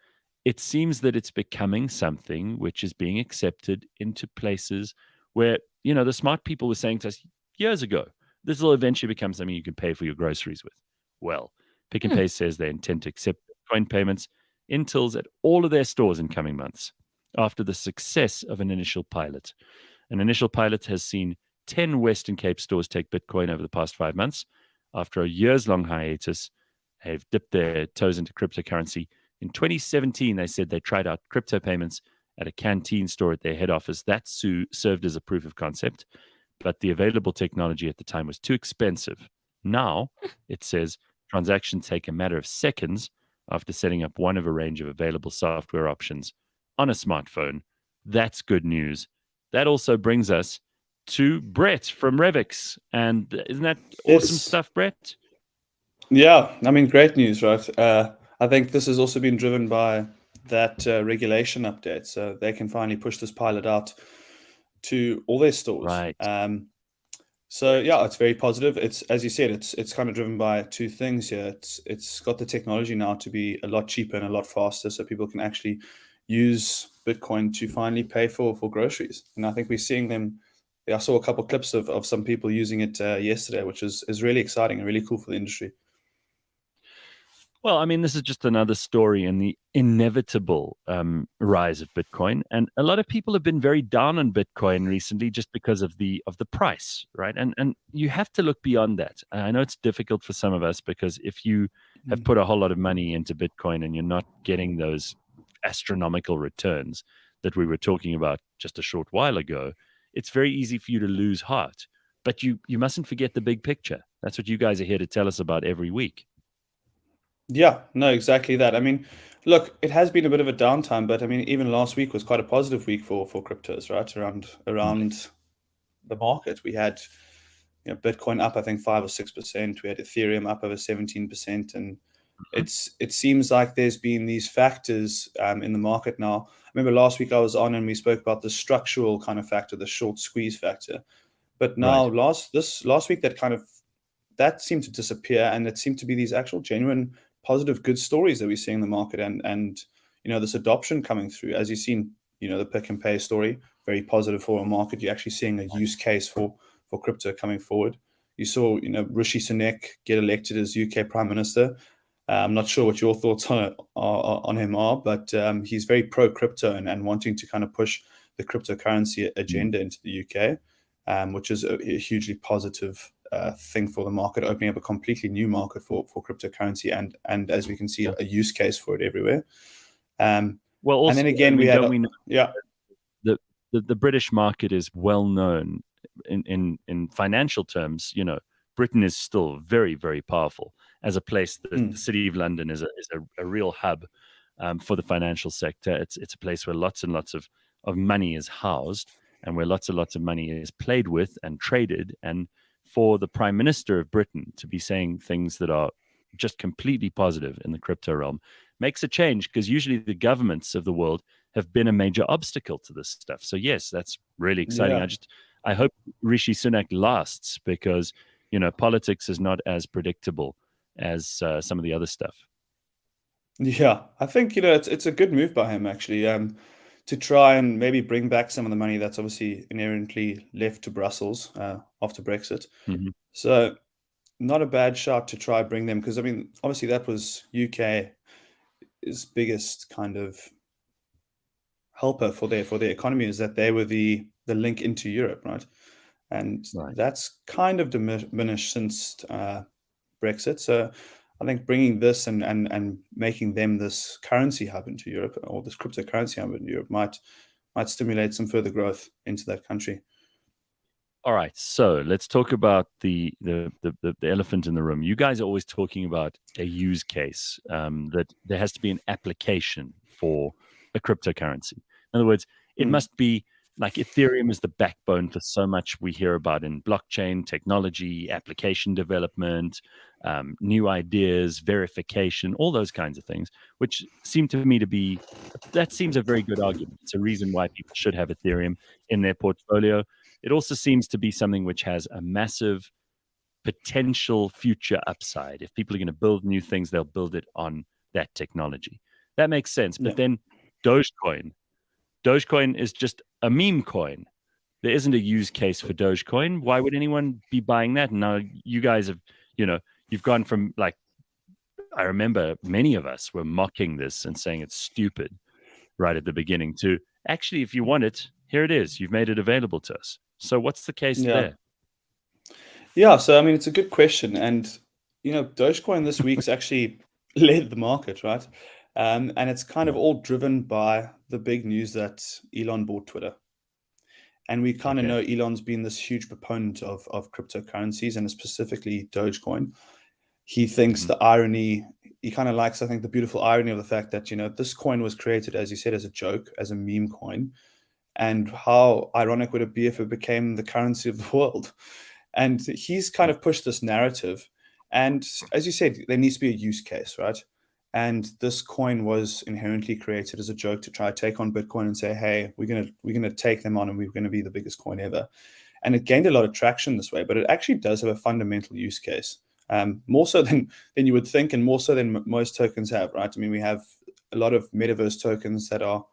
it seems that it's becoming something which is being accepted into places where, the smart people were saying to us years ago, this will eventually become something you can pay for your groceries with. Well, Pick n Pay says they intend to accept Bitcoin payments in tills at all of their stores in coming months after the success of an initial pilot. An initial pilot has seen 10 Western Cape stores take Bitcoin over the past 5 months. After a years-long hiatus, they've dipped their toes into cryptocurrency. In 2017, they said they tried out crypto payments at a canteen store at their head office. That served as a proof of concept, but the available technology at the time was too expensive. Now, it says transactions take a matter of seconds after setting up one of a range of available software options on a smartphone. That's good news. That also brings us to Brett from Revix. And isn't that awesome stuff, Brett? Yeah, I mean, great news, right? I think this has also been driven by that regulation update. So they can finally push this pilot out to all their stores. Right. So yeah, it's very positive. It's, as you said, it's kind of driven by two things here. It's got the technology now to be a lot cheaper and a lot faster, so people can actually use Bitcoin to finally pay for groceries. And I think we're seeing them. I saw a couple of clips of some people using it yesterday, which is really exciting and really cool for the industry. Well, I mean, this is just another story in the inevitable rise of Bitcoin, and a lot of people have been very down on Bitcoin recently just because of the price, right? And you have to look beyond that. I know it's difficult for some of us because if you have put a whole lot of money into Bitcoin and you're not getting those astronomical returns that we were talking about just a short while ago, it's very easy for you to lose heart. But you mustn't forget the big picture. That's what you guys are here to tell us about every week. Yeah, no, exactly that. I mean, look, it has been a bit of a downtime, but I mean, even last week was quite a positive week for cryptos, right? Around the market, we had Bitcoin up, I think 5 or 6%. We had Ethereum up over 17%, and it seems like there's been these factors in the market now. I remember last week I was on and we spoke about the structural kind of factor, the short squeeze factor. But now last week that seemed to disappear, and it seemed to be these actual genuine positive good stories that we see in the market, and this adoption coming through, as you've seen, the Pick n Pay story, very positive for a market. You're actually seeing a use case for crypto coming forward. You saw Rishi Sunak get elected as UK Prime Minister. I'm not sure what your thoughts on him are, but he's very pro crypto and wanting to kind of push the cryptocurrency agenda into the UK, which is a hugely positive thing for the market, opening up a completely new market for cryptocurrency, and as we can see, a use case for it everywhere. Well, also, and then again, the British market is well known in financial terms. Britain is still very, very powerful as a place. The city of London is a real hub for the financial sector. It's a place where lots and lots of money is housed, and where lots and lots of money is played with and traded. And for the Prime Minister of Britain to be saying things that are just completely positive in the crypto realm makes a change, because usually the governments of the world have been a major obstacle to this stuff. So yes, that's really exciting. Yeah. I hope Rishi Sunak lasts, because politics is not as predictable as some of the other stuff. Yeah, I think it's a good move by him actually, to try and maybe bring back some of the money that's obviously inherently left to Brussels after Brexit. Mm-hmm. So not a bad shot to try bring them, because I mean obviously that was UK's biggest kind of helper for their economy, is that they were the link into Europe, right? And Right. that's kind of diminished since Brexit. So I think bringing this and making them this currency hub into Europe, or this cryptocurrency hub in Europe, might stimulate some further growth into that country. All right, so let's talk about the elephant in the room. You guys are always talking about a use case, that there has to be an application for a cryptocurrency. In other words, it must be like Ethereum is the backbone for so much we hear about in blockchain technology, application development, new ideas, verification, all those kinds of things, which seem to me to be, that seems a very good argument. It's a reason why people should have Ethereum in their portfolio. It also seems to be something which has a massive potential future upside. If people are going to build new things, they'll build it on that technology. That makes sense. But then Dogecoin is just a meme coin. There isn't a use case for Dogecoin. Why would anyone be buying that? And now you guys have, you've gone from, like, I remember many of us were mocking this and saying it's stupid right at the beginning, to actually, if you want it, here it is. You've made it available to us. So what's the case there? Yeah, so I mean, it's a good question. And, Dogecoin this week's actually led the market, right? And it's kind of all driven by the big news that Elon bought Twitter. And we kind of know Elon's been this huge proponent of cryptocurrencies, and specifically Dogecoin. He thinks the irony, he kind of likes, I think, the beautiful irony of the fact that, this coin was created, as you said, as a joke, as a meme coin. And how ironic would it be if it became the currency of the world? And he's kind of pushed this narrative. And as you said, there needs to be a use case, right? And this coin was inherently created as a joke to try to take on Bitcoin and say, hey, we're gonna take them on, and we're gonna be the biggest coin ever. And it gained a lot of traction this way, but it actually does have a fundamental use case, more so than you would think, and more so than most tokens have, right? I mean, we have a lot of metaverse tokens that are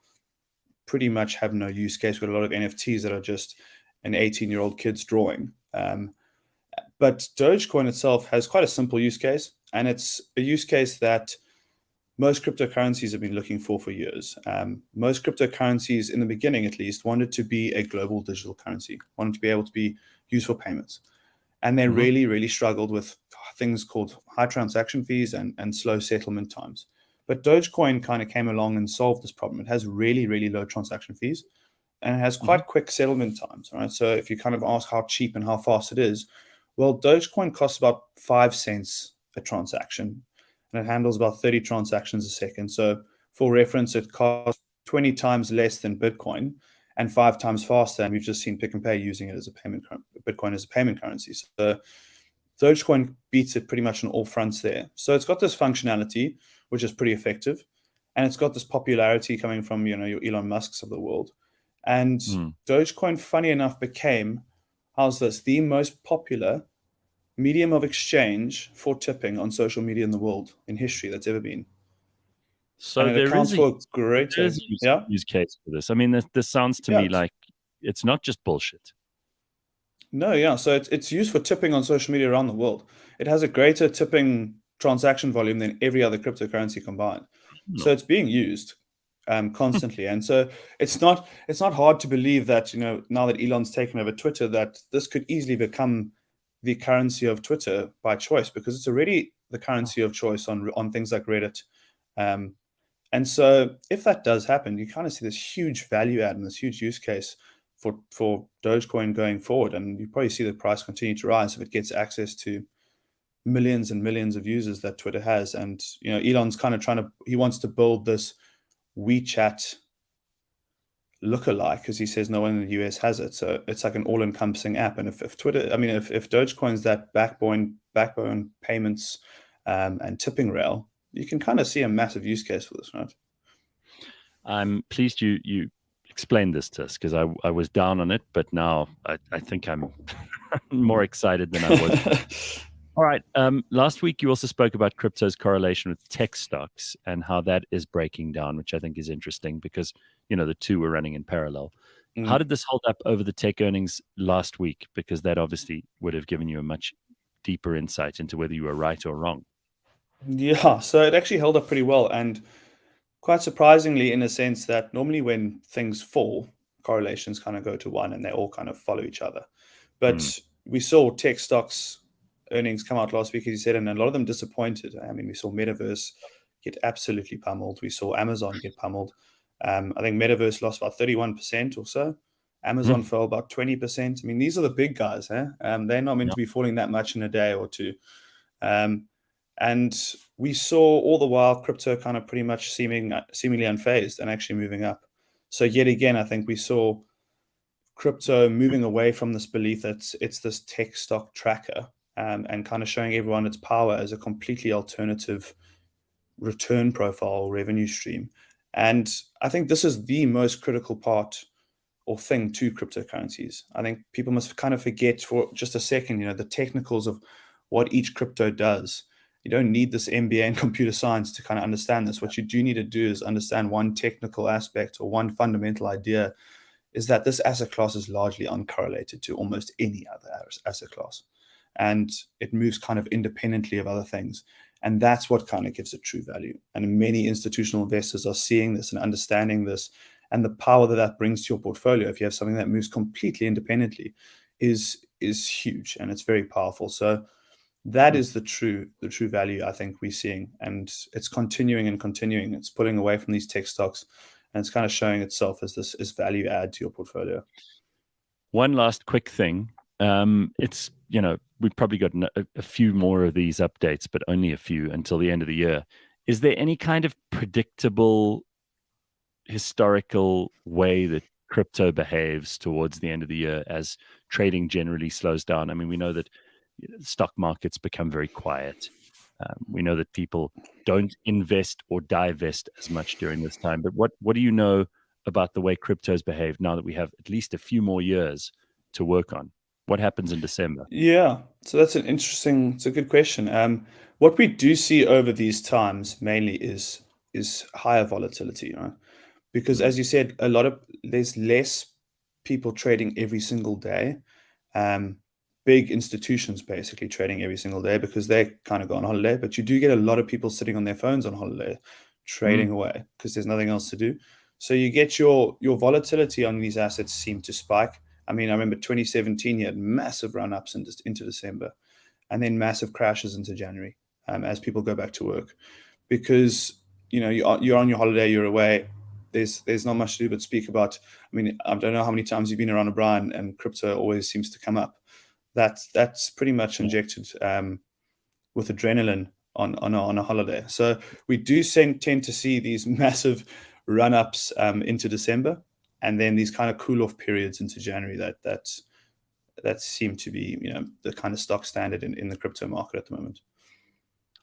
pretty much have no use case. We've got a lot of NFTs that are just an 18-year-old kid's drawing. But Dogecoin itself has quite a simple use case, and it's a use case that most cryptocurrencies have been looking for years. Most cryptocurrencies, in the beginning at least, wanted to be a global digital currency, wanted to be able to be used for payments. And they really, really struggled with things called high transaction fees and slow settlement times. But Dogecoin kind of came along and solved this problem. It has really, really low transaction fees, and it has quite quick settlement times, right? So if you kind of ask how cheap and how fast it is, well, Dogecoin costs about 5 cents a transaction, and it handles about 30 transactions a second. So for reference, it costs 20 times less than Bitcoin and 5 times faster. And we've just seen Pick and Pay using it as a payment, Bitcoin as a payment currency. So Dogecoin beats it pretty much on all fronts there. So it's got this functionality, which is pretty effective. And it's got this popularity coming from, your Elon Musks of the world. And Dogecoin, funny enough, became, how's this, the most popular medium of exchange for tipping on social media in the world in history that's ever been. So and it accounts for a great use case for this. I mean, this sounds to me like it's not just bullshit. No, yeah. So it's used for tipping on social media around the world. It has a greater tipping transaction volume than every other cryptocurrency combined. So it's being used constantly. And so it's not hard to believe that, now that Elon's taken over Twitter, that this could easily become the currency of Twitter by choice, because it's already the currency of choice on things like Reddit. And so if that does happen, you kind of see this huge value add and this huge use case for Dogecoin going forward. And you probably see the price continue to rise if it gets access to millions and millions of users that Twitter has. And, Elon's kind of he wants to build this WeChat lookalike, because he says no one in the US has it. So it's like an all-encompassing app. And if Twitter, I mean, if Dogecoin's that backbone payments and tipping rail, you can kind of see a massive use case for this, right? I'm pleased you explain this to us, because I was down on it, but now I think I'm more excited than I was. All right. Last week, you also spoke about crypto's correlation with tech stocks and how that is breaking down, which I think is interesting because, the two were running in parallel. How did this hold up over the tech earnings last week? Because that obviously would have given you a much deeper insight into whether you were right or wrong. Yeah, so it actually held up pretty well, and quite surprisingly, in a sense that normally when things fall, correlations kind of go to one and they all kind of follow each other. But we saw tech stocks earnings come out last week, as you said, and a lot of them disappointed. I mean, we saw Metaverse get absolutely pummeled. We saw Amazon get pummeled. I think Metaverse lost about 31% or so. Amazon fell about 20%. I mean, these are the big guys, huh? They're not meant to be falling that much in a day or two. And we saw all the while crypto kind of pretty much seemingly unfazed and actually moving up. So yet again, I think we saw crypto moving away from this belief that it's this tech stock tracker, and kind of showing everyone its power as a completely alternative return profile or revenue stream. And I think this is the most critical part or thing to cryptocurrencies. I think people must kind of forget for just a second, the technicals of what each crypto does. You don't need this MBA in computer science to kind of understand this. What you do need to do is understand one technical aspect or one fundamental idea, is that this asset class is largely uncorrelated to almost any other asset class. And it moves kind of independently of other things. And that's what kind of gives it true value. And many institutional investors are seeing this and understanding this. And the power that that brings to your portfolio, if you have something that moves completely independently, is huge, and it's very powerful. So that is the true value I think we're seeing, and it's continuing and continuing. It's pulling away from these tech stocks, and it's kind of showing itself as this is value add to your portfolio. One last quick thing. It's, we've probably got a few more of these updates, but only a few until the end of the year. Is there any kind of predictable historical way that crypto behaves towards the end of the year as trading generally slows down? I mean, we know that stock markets become very quiet. We know that people don't invest or divest as much during this time. But what do you know about the way cryptos behave now that we have at least a few more years to work on? What happens in December? Yeah, so it's a good question. What we do see over these times mainly is higher volatility, right? Because as you said, there's less people trading every single day. Big institutions basically trading every single day because they kind of go on holiday, but you do get a lot of people sitting on their phones on holiday trading away because there's nothing else to do. So you get your volatility on these assets seem to spike. I mean, I remember 2017, you had massive run-ups into December, and then massive crashes into January, as people go back to work, because you're on your holiday, you're away. There's not much to do but speak about. I mean, I don't know how many times you've been around O'Brien, and crypto always seems to come up. That's pretty much injected with adrenaline on a holiday. So we do tend to see these massive run-ups into December, and then these kind of cool-off periods into January that seem to be the kind of stock standard in the crypto market at the moment.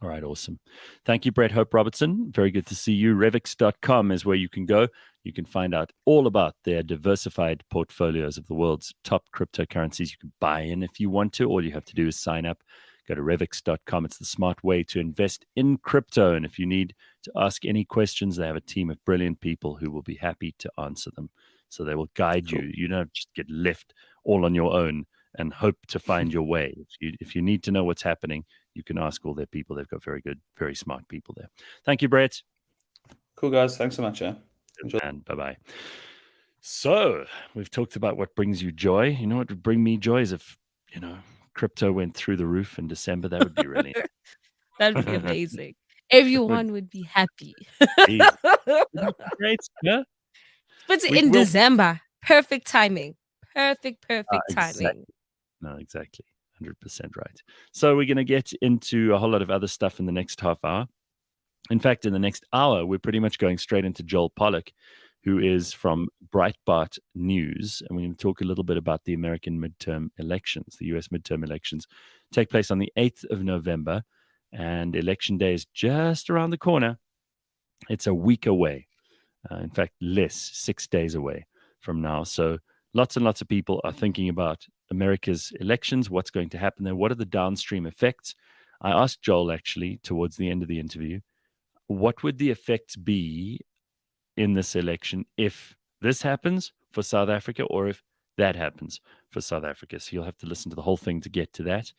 All right, awesome. Thank you, Brett Hope Robertson. Very good to see you. Revix.com is where you can go. You can find out all about their diversified portfolios of the world's top cryptocurrencies. You can buy in if you want to. All you have to do is sign up. Go to Revix.com. It's the smart way to invest in crypto. And if you need to ask any questions, they have a team of brilliant people who will be happy to answer them. So they will guide you. You don't just get left all on your own and hope to find your way. If you need to know what's happening, you can ask all their people. They've got very good, very smart people there. Thank you, Brett. Cool, guys. Thanks so much. Yeah. Enjoy. And bye-bye. So we've talked about what brings you joy. You know what would bring me joy is if, crypto went through the roof in December. That would be really That'd be amazing. Everyone would be happy. Great. Yeah. But in December, perfect timing. Perfect Exactly. timing. No, exactly. 100% right. So we're going to get into a whole lot of other stuff in the next half hour. In fact, in the next hour, we're pretty much going straight into Joel Pollak, who is from Breitbart News. And we're going to talk a little bit about the American midterm elections. The US midterm elections take place on the 8th of November, and election day is just around the corner. It's a week away. In fact, less, 6 days away. from now. So lots and lots of people are thinking about America's elections, what's going to happen there, what are the downstream effects. I asked Joel actually towards the end of the interview, what would the effects be in this election if this happens for South Africa or if that happens for South Africa? So you'll have to listen to the whole thing to get to that.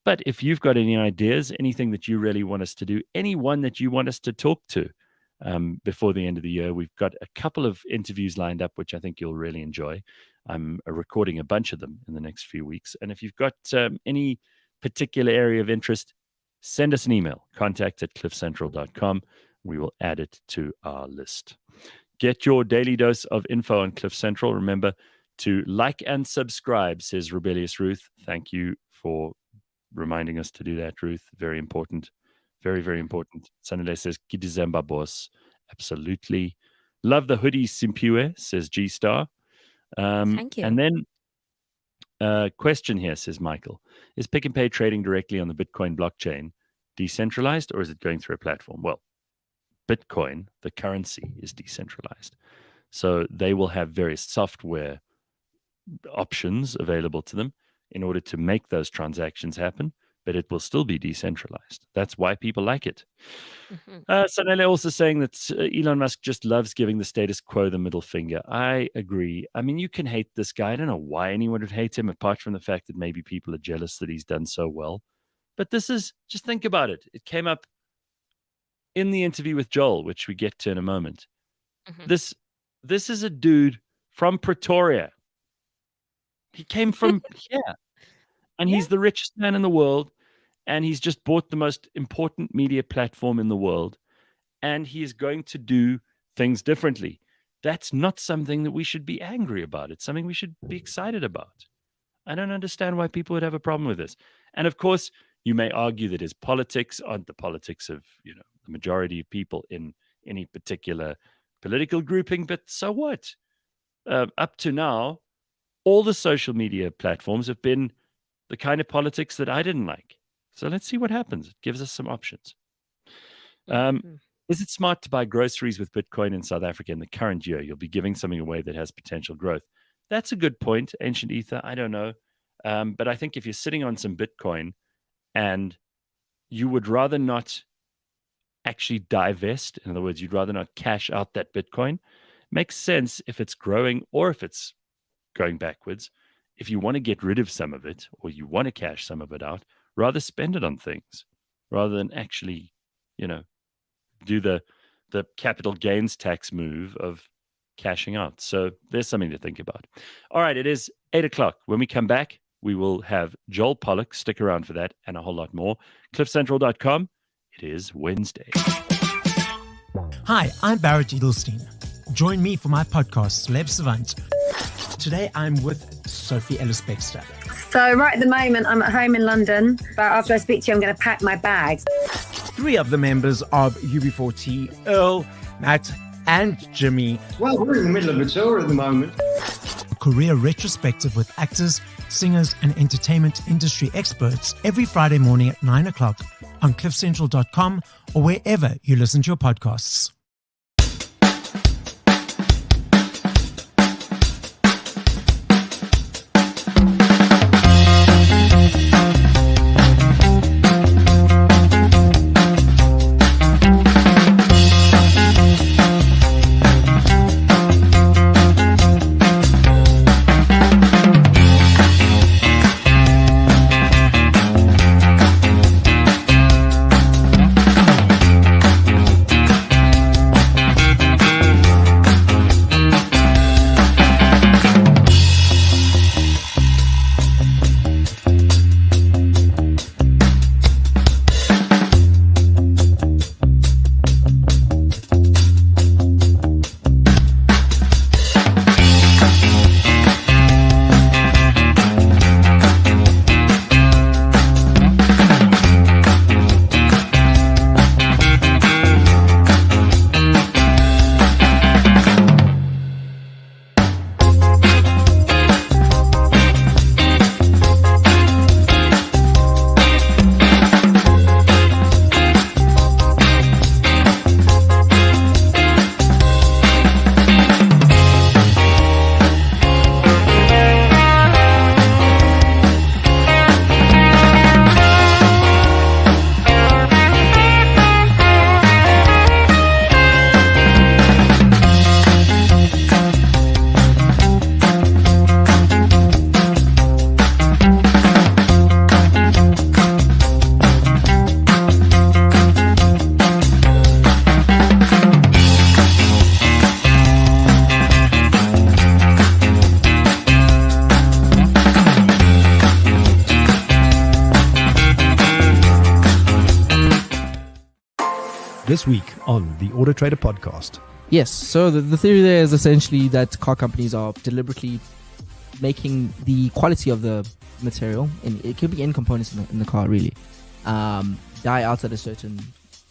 But if you've got any ideas, anything that you really want us to do, anyone that you want us to talk to before the end of the year, we've got a couple of interviews lined up, which I think you'll really enjoy. I'm recording a bunch of them in the next few weeks. And if you've got any particular area of interest, send us an email, contact@cliffcentral.com. We will add it to our list. Get your daily dose of info on Cliff Central. Remember to like and subscribe, says Rebellious Ruth. Thank you for reminding us to do that, Ruth. Very important. Very, very important. Sanele says, Kidizemba boss. Absolutely. Love the hoodie, Simpiwe, says G Star. Thank you. And then question here, says Michael. Is Pick and Pay trading directly on the Bitcoin blockchain decentralized, or is it going through a platform? Well, Bitcoin, the currency, is decentralized. So they will have various software options available to them in order to make those transactions happen, but it will still be decentralized. That's why people like it. Sanele also saying that Elon Musk just loves giving the status quo the middle finger. I agree. I mean, you can hate this guy. I don't know why anyone would hate him, apart from the fact that maybe people are jealous that he's done so well. But this is, just think about it. It came up in the interview with Joel, which we get to in a moment. This is a dude from Pretoria. He came from here. And he's the richest man in the world. And he's just bought the most important media platform in the world. And he is going to do things differently. That's not something that we should be angry about. It's something we should be excited about. I don't understand why people would have a problem with this. And of course, you may argue that his politics aren't the politics of, the majority of people in any particular political grouping, but so what? Up to now, all the social media platforms have been the kind of politics that I didn't like. So let's see what happens. It gives us some options. Is it smart to buy groceries with Bitcoin in South Africa in the current year? You'll be giving something away that has potential growth. That's a good point, Ancient Ether. I don't know. But I think if you're sitting on some Bitcoin and you would rather not actually divest, in other words, you'd rather not cash out that Bitcoin, makes sense if it's growing or if it's going backwards. If you want to get rid of some of it or you want to cash some of it out, rather spend it on things rather than actually, do the capital gains tax move of cashing out. So there's something to think about. All right, it is 8:00. When we come back, we will have Joel Pollak. Stick around for that and a whole lot more. CliffCentral.com. It is Wednesday. Hi, I'm Barrett Edelstein. Join me for my podcast, Celeb Savant. Today, I'm with Sophie Ellis-Bextor. So right at the moment, I'm at home in London. But after I speak to you, I'm going to pack my bags. 3 of the members of UB40, Earl, Matt, and Jimmy. Well, we're in the middle of a tour at the moment. A career retrospective with actors, singers, and entertainment industry experts every Friday morning at 9:00 on cliffcentral.com or wherever you listen to your podcasts. This week on the Auto Trader podcast. Yes, so the theory there is essentially that car companies are deliberately making the quality of the material, and it could be end components in the car really, die out at a certain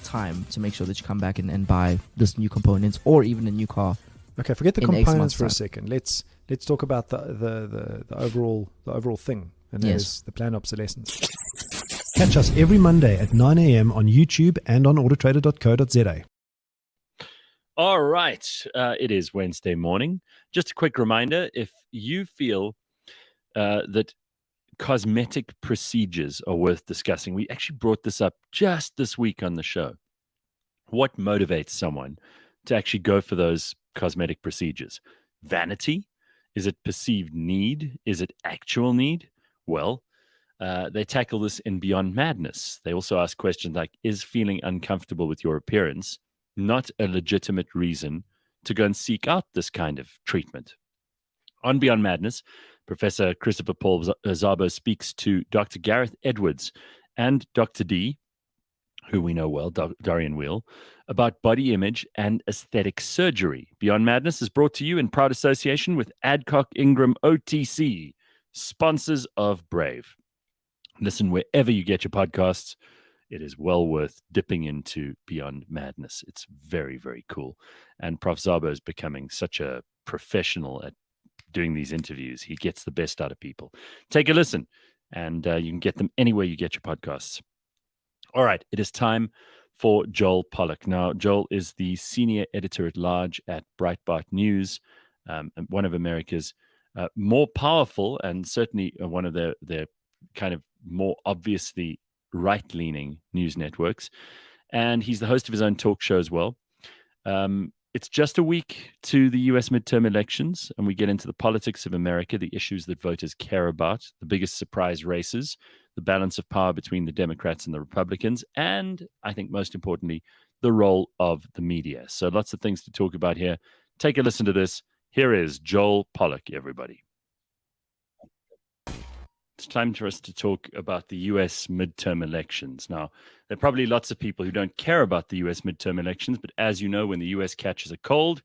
time to make sure that you come back and buy this new components or even a new car. Okay, forget the in X components months' for a time. second. Let's talk about the overall thing, and that is the planned obsolescence. Catch us every Monday at 9 a.m. on YouTube and on autotrader.co.za. All right. It is Wednesday morning. Just a quick reminder, if you feel that cosmetic procedures are worth discussing, we actually brought this up just this week on the show. What motivates someone to actually go for those cosmetic procedures? Vanity? Is it perceived need? Is it actual need? Well, they tackle this in Beyond Madness. They also ask questions like, is feeling uncomfortable with your appearance not a legitimate reason to go and seek out this kind of treatment? On Beyond Madness, Professor Christopher Paul Szabo speaks to Dr. Gareth Edwards and Dr. D, who we know well, Dorian Wheel, about body image and aesthetic surgery. Beyond Madness is brought to you in proud association with Adcock Ingram OTC, sponsors of Brave. Listen wherever you get your podcasts. It is well worth dipping into Beyond Madness. It's very, very cool. And Prof. Szabo is becoming such a professional at doing these interviews. He gets the best out of people. Take a listen, and you can get them anywhere you get your podcasts. All right, it is time for Joel Pollak. Now, Joel is the senior editor-at-large at Breitbart News, and one of America's more powerful and certainly one of their kind of more obviously right-leaning news networks. And he's the host of his own talk show as well. It's just a week to the US midterm elections, and we get into the politics of America, the issues that voters care about, the biggest surprise races, the balance of power between the Democrats and the Republicans, and I think most importantly, the role of the media. So lots of things to talk about here. Take a listen to this. Here is Joel Pollak, everybody. It's time for us to talk about the US midterm elections. Now, there are probably lots of people who don't care about the US midterm elections, but as you know, when the US catches a cold,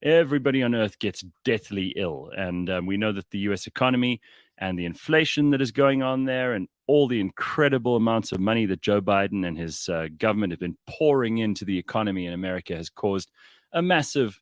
everybody on earth gets deathly ill. And we know that the US economy and the inflation that is going on there and all the incredible amounts of money that Joe Biden and his government have been pouring into the economy in America has caused a massive,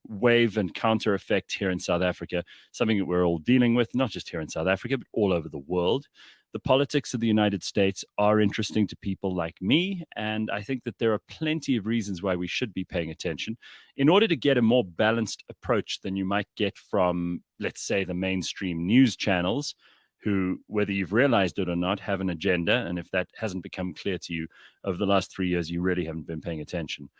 wave and counter effect here in South Africa, something that we're all dealing with, not just here in South Africa, but all over the world. The politics of the United States are interesting to people like me, and I think that there are plenty of reasons why we should be paying attention in order to get a more balanced approach than you might get from, let's say, the mainstream news channels, who, whether you've realized it or not, have an agenda. And if that hasn't become clear to you over the last 3 years, you really haven't been paying attention.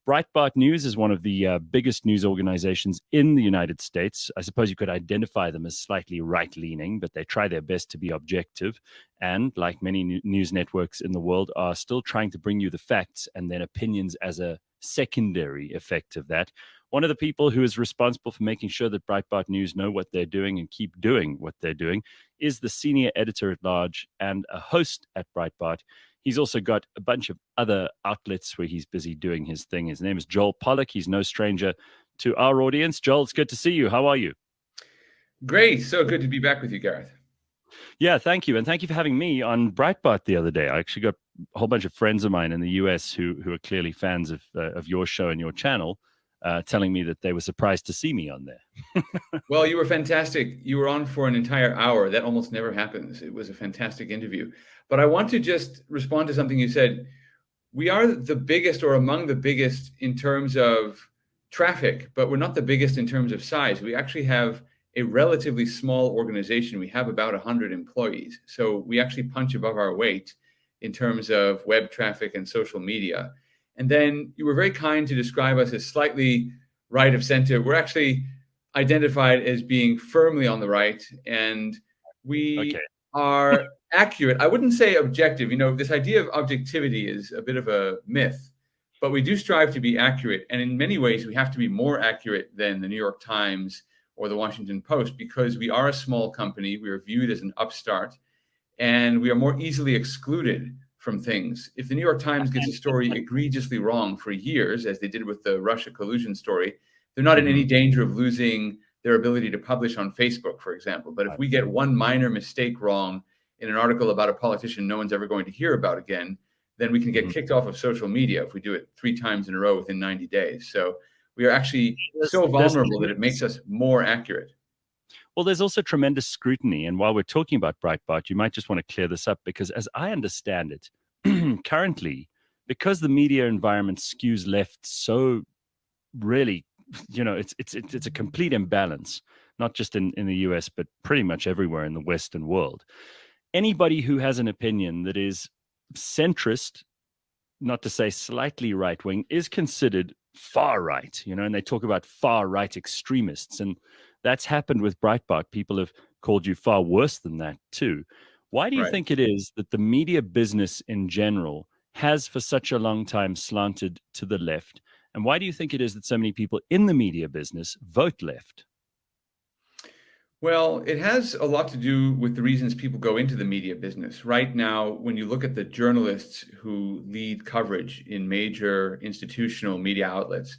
Breitbart News is one of the biggest news organizations in the United States. I suppose you could identify them as slightly right-leaning, but they try their best to be objective. And like many news networks in the world, are still trying to bring you the facts and then opinions as a secondary effect of that. One of the people who is responsible for making sure that Breitbart News know what they're doing and keep doing what they're doing is the senior editor-at-large and a host at Breitbart. He's also got a bunch of other outlets where he's busy doing his thing. His name is Joel Pollak. He's no stranger to our audience. Joel, it's good to see you. How are you? Great. So good to be back with you, Gareth. Yeah, thank you. And thank you for having me on Breitbart the other day. I actually got a whole bunch of friends of mine in the US who are clearly fans of your show and your channel, telling me that they were surprised to see me on there. Well, you were fantastic. You were on for an entire hour. That almost never happens. It was a fantastic interview. But I want to just respond to something you said. We are the biggest or among the biggest in terms of traffic, but we're not the biggest in terms of size. We actually have a relatively small organization. We have about 100 employees. So we actually punch above our weight in terms of web traffic and social media. And then you were very kind to describe us as slightly right of center. We're actually identified as being firmly on the right, and we are accurate. I wouldn't say objective. This idea of objectivity is a bit of a myth, but we do strive to be accurate. And in many ways, we have to be more accurate than the New York Times or the Washington Post because we are a small company. We are viewed as an upstart, and we are more easily excluded from things. If the New York Times gets a story egregiously wrong for years, as they did with the Russia collusion story, they're not in any danger of losing their ability to publish on Facebook, for example. But if we get one minor mistake wrong in an article about a politician no one's ever going to hear about again, then we can get kicked off of social media if we do it 3 times in a row within 90 days. So we are actually so vulnerable that it makes us more accurate. Well, there's also tremendous scrutiny. And while we're talking about Breitbart, you might just want to clear this up, because as I understand it, currently, because the media environment skews left so really, it's a complete imbalance, not just in the US, but pretty much everywhere in the Western world. Anybody who has an opinion that is centrist, not to say slightly right-wing, is considered far right, and they talk about far right extremists. And that's happened with Breitbart. People have called you far worse than that too. Why do you think it is that the media business in general has for such a long time slanted to the left? And why do you think it is that so many people in the media business vote left? Well, it has a lot to do with the reasons people go into the media business. Right now, when you look at the journalists who lead coverage in major institutional media outlets,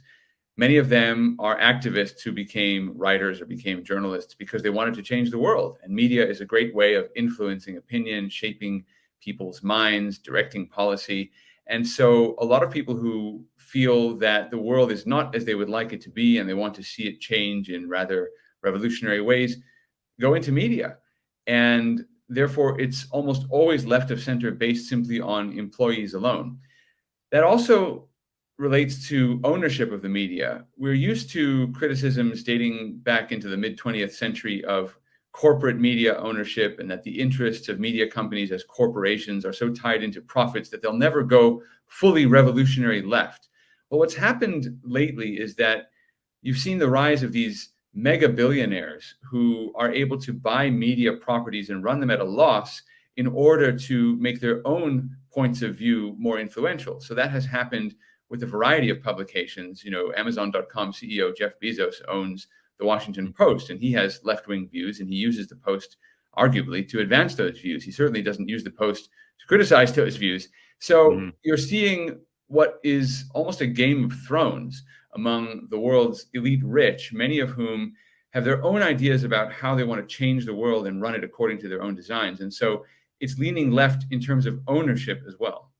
many of them are activists who became writers or became journalists because they wanted to change the world. And media is a great way of influencing opinion, shaping people's minds, directing policy. And so a lot of people who feel that the world is not as they would like it to be and they want to see it change in rather revolutionary ways go into media. And therefore, it's almost always left of center based simply on employees alone. That also relates to ownership of the media. We're used to criticisms dating back into the mid-20th century of corporate media ownership, and that the interests of media companies as corporations are so tied into profits that they'll never go fully revolutionary left. Well, what's happened lately is that you've seen the rise of these mega billionaires who are able to buy media properties and run them at a loss in order to make their own points of view more influential. So that has happened with a variety of publications. Amazon.com CEO Jeff Bezos owns the Washington Post, and he has left-wing views, and he uses the Post arguably to advance those views. He certainly doesn't use the Post to criticize those views. So you're seeing what is almost a Game of Thrones among the world's elite rich, many of whom have their own ideas about how they want to change the world and run it according to their own designs. And so it's leaning left in terms of ownership as well.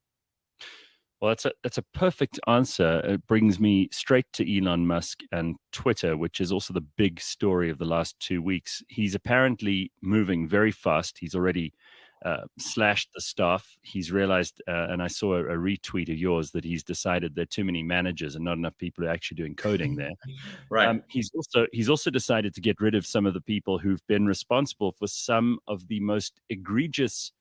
Well, that's a perfect answer. It brings me straight to Elon Musk and Twitter, which is also the big story of the last 2 weeks. He's apparently moving very fast. He's already slashed the staff. He's realized, and I saw a retweet of yours, that he's decided there are too many managers and not enough people who are actually doing coding there. Right. He's also decided to get rid of some of the people who've been responsible for some of the most egregious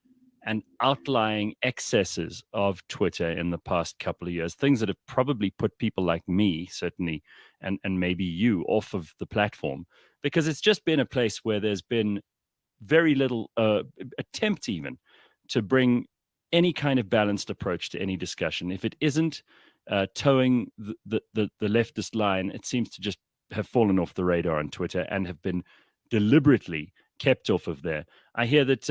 and outlying excesses of Twitter in the past couple of years, things that have probably put people like me, certainly, and maybe you, off of the platform, because it's just been a place where there's been very little attempt even to bring any kind of balanced approach to any discussion. If it isn't towing the leftist line, it seems to just have fallen off the radar on Twitter and have been deliberately kept off of there. I hear that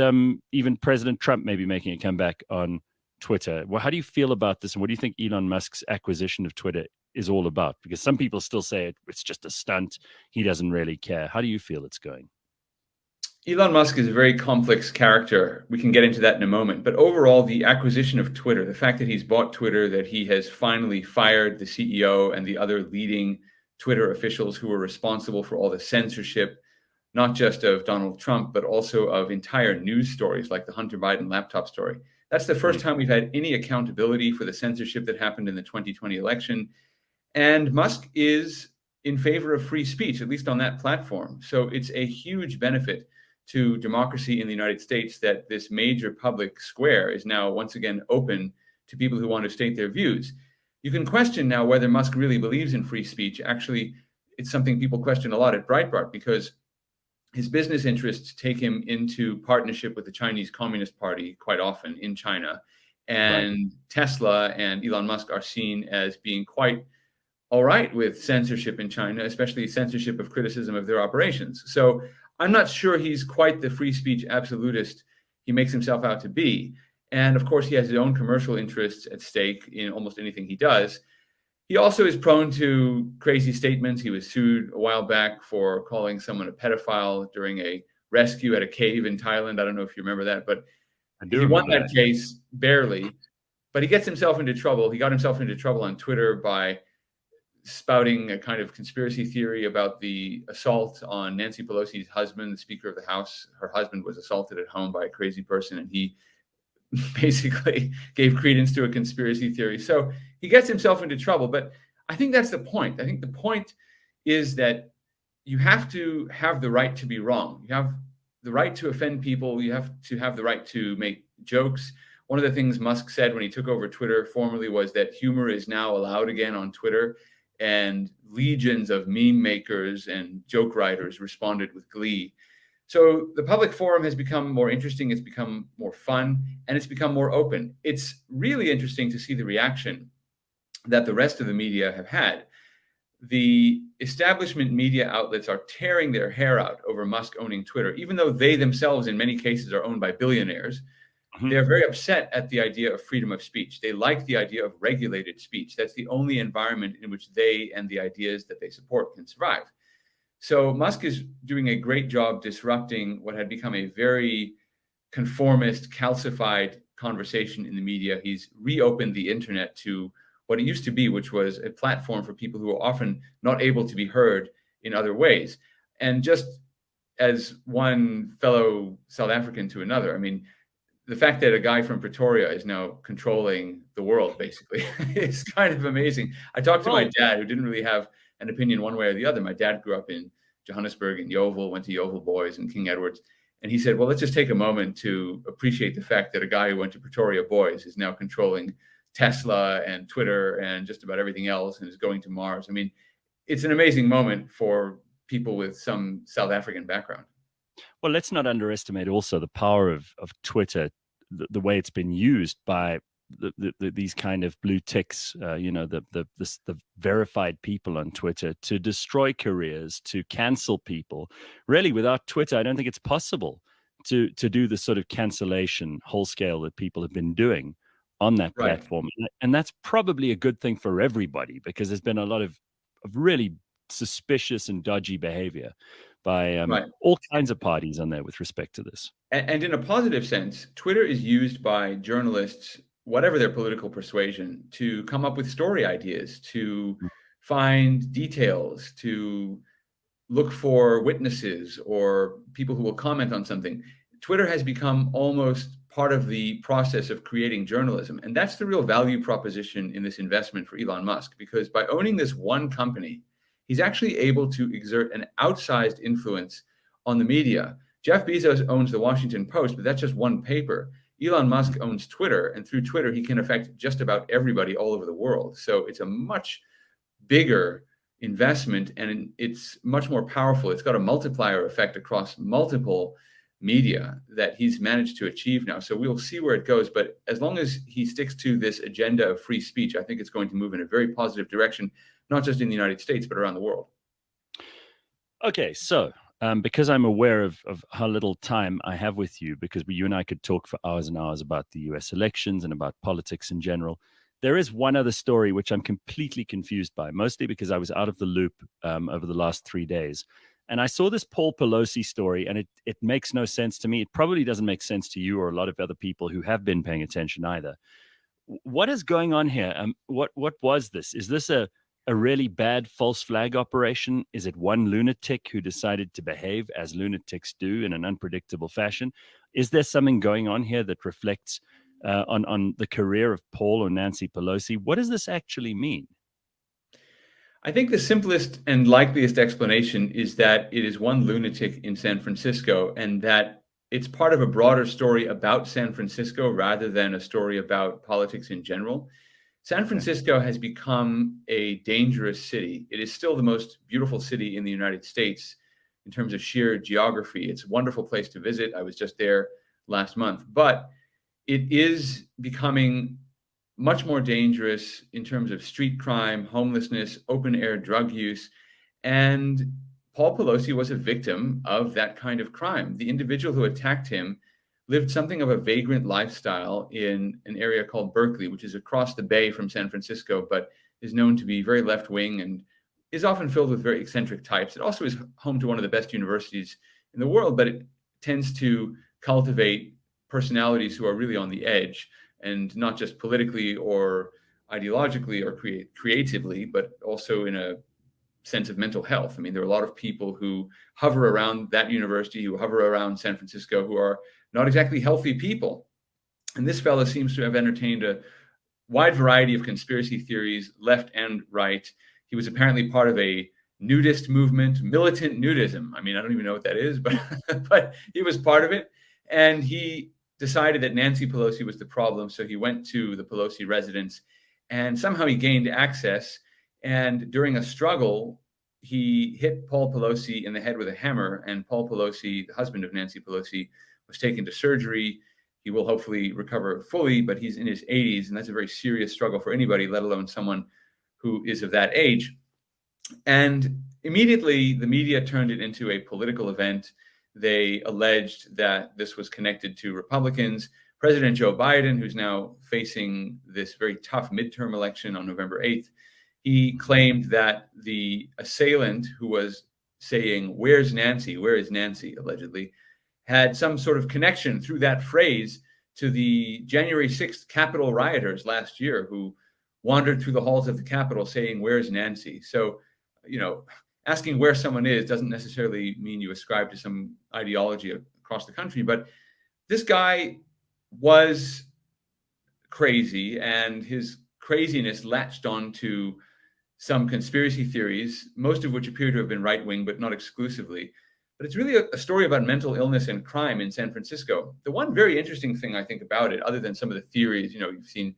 even President Trump may be making a comeback on Twitter. Well, how do you feel about this? And what do you think Elon Musk's acquisition of Twitter is all about? Because some people still say it's just a stunt. He doesn't really care. How do you feel it's going? Elon Musk is a very complex character. We can get into that in a moment. But overall, the acquisition of Twitter, the fact that he's bought Twitter, that he has finally fired the CEO and the other leading Twitter officials who were responsible for all the censorship, not just of Donald Trump, but also of entire news stories like the Hunter Biden laptop story. That's the first time we've had any accountability for the censorship that happened in the 2020 election. And Musk is in favor of free speech, at least on that platform. So it's a huge benefit to democracy in the United States that this major public square is now once again open to people who want to state their views. You can question now whether Musk really believes in free speech. Actually, it's something people question a lot at Breitbart, because his business interests take him into partnership with the Chinese Communist Party quite often in China. And Tesla and Elon Musk are seen as being quite all right with censorship in China, especially censorship of criticism of their operations. So I'm not sure he's quite the free speech absolutist he makes himself out to be. And of course, he has his own commercial interests at stake in almost anything he does. He also is prone to crazy statements. He was sued a while back for calling someone a pedophile during a rescue at a cave in Thailand. I don't know if you remember that, but he won that case barely. But he gets himself into trouble. He got himself into trouble on Twitter by spouting a kind of conspiracy theory about the assault on Nancy Pelosi's husband, the Speaker of the House. Her husband was assaulted at home by a crazy person, and he basically gave credence to a conspiracy theory. So he gets himself into trouble. But I think that's the point. I think the point is that you have to have the right to be wrong. You have the right to offend people. You have the right to make jokes. One of the things Musk said when he took over Twitter formerly was that humor is now allowed again on Twitter, and legions of meme makers and joke writers responded with glee. So the public forum has become more interesting, it's become more fun, and it's become more open. It's really interesting to see the reaction that the rest of the media have had. The establishment media outlets are tearing their hair out over Musk owning Twitter, even though they themselves in many cases are owned by billionaires. They're very upset at the idea of freedom of speech. They like the idea of regulated speech. That's the only environment in which they and the ideas that they support can survive. So Musk is doing a great job disrupting what had become a very conformist, calcified conversation in the media. He's reopened the internet to what it used to be, which was a platform for people who are often not able to be heard in other ways. And just as one fellow South African to another, I mean, the fact that a guy from Pretoria is now controlling the world, basically, is kind of amazing. I talked to my dad, who didn't really have an opinion one way or the other. My dad grew up in Johannesburg and Yeovil, went to Yeovil Boys and King Edwards. And he said, well, let's just take a moment to appreciate the fact that a guy who went to Pretoria Boys is now controlling Tesla and Twitter and just about everything else and is going to Mars. I mean, it's an amazing moment for people with some South African background. Well, let's not underestimate also the power of Twitter, the way it's been used by these kind of blue ticks, the verified people on Twitter to destroy careers, to cancel people. Really, without Twitter, I don't think it's possible to do the sort of cancellation whole scale that people have been doing on that platform. And that's probably a good thing for everybody, because there's been a lot of really suspicious and dodgy behavior by all kinds of parties on there with respect to this. And in a positive sense, Twitter is used by journalists, whatever their political persuasion, to come up with story ideas, to find details, to look for witnesses or people who will comment on something. Twitter has become almost part of the process of creating journalism. And that's the real value proposition in this investment for Elon Musk, because by owning this one company, he's actually able to exert an outsized influence on the media. Jeff Bezos owns the Washington Post, but that's just one paper. Elon Musk owns Twitter, and through Twitter, he can affect just about everybody all over the world. So it's a much bigger investment, and it's much more powerful. It's got a multiplier effect across multiple media that he's managed to achieve now. So we'll see where it goes. But as long as he sticks to this agenda of free speech, I think it's going to move in a very positive direction, not just in the United States, but around the world. Okay, so because I'm aware of how little time I have with you, because you and I could talk for hours and hours about the US elections and about politics in general, there is one other story which I'm completely confused by, mostly because I was out of the loop over the last 3 days. And I saw this Paul Pelosi story, and it makes no sense to me. It probably doesn't make sense to you or a lot of other people who have been paying attention either. What is going on here? What was this? Is this a really bad false flag operation? Is it one lunatic who decided to behave as lunatics do in an unpredictable fashion? Is there something going on here that reflects on the career of Paul or Nancy Pelosi? What does this actually mean? I think the simplest and likeliest explanation is that it is one lunatic in San Francisco, and that it's part of a broader story about San Francisco rather than a story about politics in general. San Francisco has become a dangerous city. It is still the most beautiful city in the United States in terms of sheer geography. It's a wonderful place to visit. I was just there last month, but it is becoming much more dangerous in terms of street crime, homelessness, open-air drug use. And Paul Pelosi was a victim of that kind of crime. The individual who attacked him lived something of a vagrant lifestyle in an area called Berkeley, which is across the bay from San Francisco, but is known to be very left-wing and is often filled with very eccentric types. It also is home to one of the best universities in the world, but it tends to cultivate personalities who are really on the edge, and not just politically or ideologically or creatively, but also in a sense of mental health. I mean, there are a lot of people who hover around that university, who hover around San Francisco, who are not exactly healthy people. And this fellow seems to have entertained a wide variety of conspiracy theories, left and right. He was apparently part of a nudist movement, militant nudism. I mean, I don't even know what that is, but but he was part of it. And he decided that Nancy Pelosi was the problem. So he went to the Pelosi residence and somehow he gained access. And during a struggle, he hit Paul Pelosi in the head with a hammer. And Paul Pelosi, the husband of Nancy Pelosi, was taken to surgery. He will hopefully recover fully, but he's in his 80s. And that's a very serious struggle for anybody, let alone someone who is of that age. And immediately the media turned it into a political event. They alleged that this was connected to Republicans. President Joe Biden, who's now facing this very tough midterm election on November 8th, he claimed that the assailant who was saying, "Where's Nancy? Where is Nancy?" allegedly, had some sort of connection through that phrase to the January 6th Capitol rioters last year who wandered through the halls of the Capitol saying, "Where's Nancy?" So, you know, asking where someone is doesn't necessarily mean you ascribe to some ideology across the country. But this guy was crazy, and his craziness latched on to some conspiracy theories, most of which appear to have been right-wing, but not exclusively. But it's really a story about mental illness and crime in San Francisco. The one very interesting thing I think about it, other than some of the theories, you know, you've seen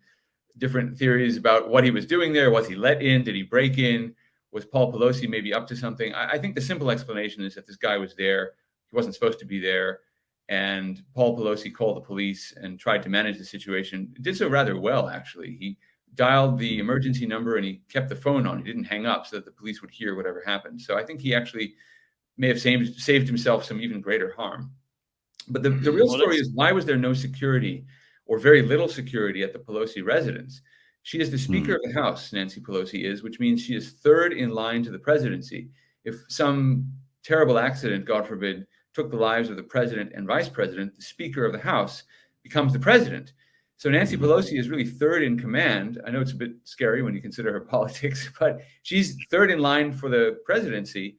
different theories about what he was doing there. Was he let in? Did he break in? Was Paul Pelosi maybe up to something? I think the simple explanation is that this guy was there. He wasn't supposed to be there. And Paul Pelosi called the police and tried to manage the situation. Did so rather well, actually. He dialed the emergency number and he kept the phone on. He didn't hang up so that the police would hear whatever happened. So I think he actually may have saved himself some even greater harm. But the real story is, why was there no security or very little security at the Pelosi residence? She is the Speaker of the House, Nancy Pelosi is, which means she is third in line to the presidency. If some terrible accident, God forbid, took the lives of the president and vice president, the Speaker of the House becomes the president. So Nancy Pelosi is really third in command. I know it's a bit scary when you consider her politics, but she's third in line for the presidency.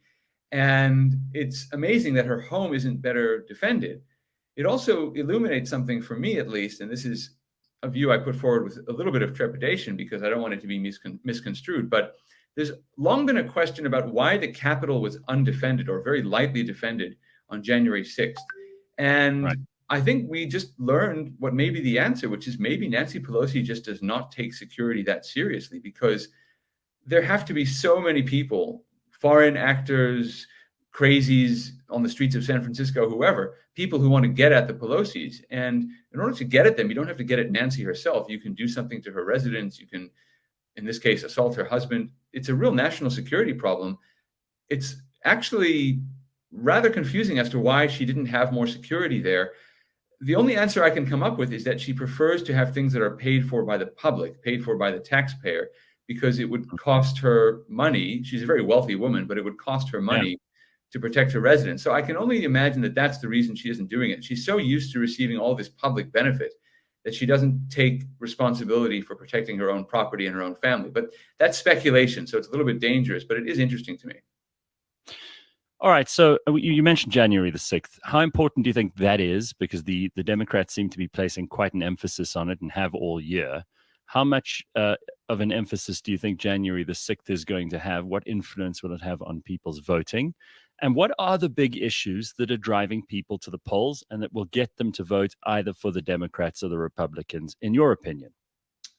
And it's amazing that her home isn't better defended. It also illuminates something for me, at least, and this is a view I put forward with a little bit of trepidation because I don't want it to be misconstrued, but there's long been a question about why the Capitol was undefended or very lightly defended on January 6th. And right. I think we just learned what may be the answer, which is maybe Nancy Pelosi just does not take security that seriously, because there have to be so many people, foreign actors, crazies on the streets of San Francisco, whoever, people who want to get at the Pelosis. And in order to get at them, you don't have to get at Nancy herself. You can do something to her residence. You can, in this case, assault her husband. It's a real national security problem. It's actually rather confusing as to why she didn't have more security there. The only answer I can come up with is that she prefers to have things that are paid for by the public, paid for by the taxpayer, because it would cost her money. She's a very wealthy woman, but it would cost her money to protect her residents. So I can only imagine that that's the reason she isn't doing it. She's so used to receiving all this public benefit that she doesn't take responsibility for protecting her own property and her own family. But that's speculation, so it's a little bit dangerous, but it is interesting to me. All right, so you mentioned January the 6th. How important do you think that is? Because the Democrats seem to be placing quite an emphasis on it and have all year. How much of an emphasis do you think January the 6th is going to have? What influence will it have on people's voting? And what are the big issues that are driving people to the polls and that will get them to vote either for the Democrats or the Republicans, in your opinion?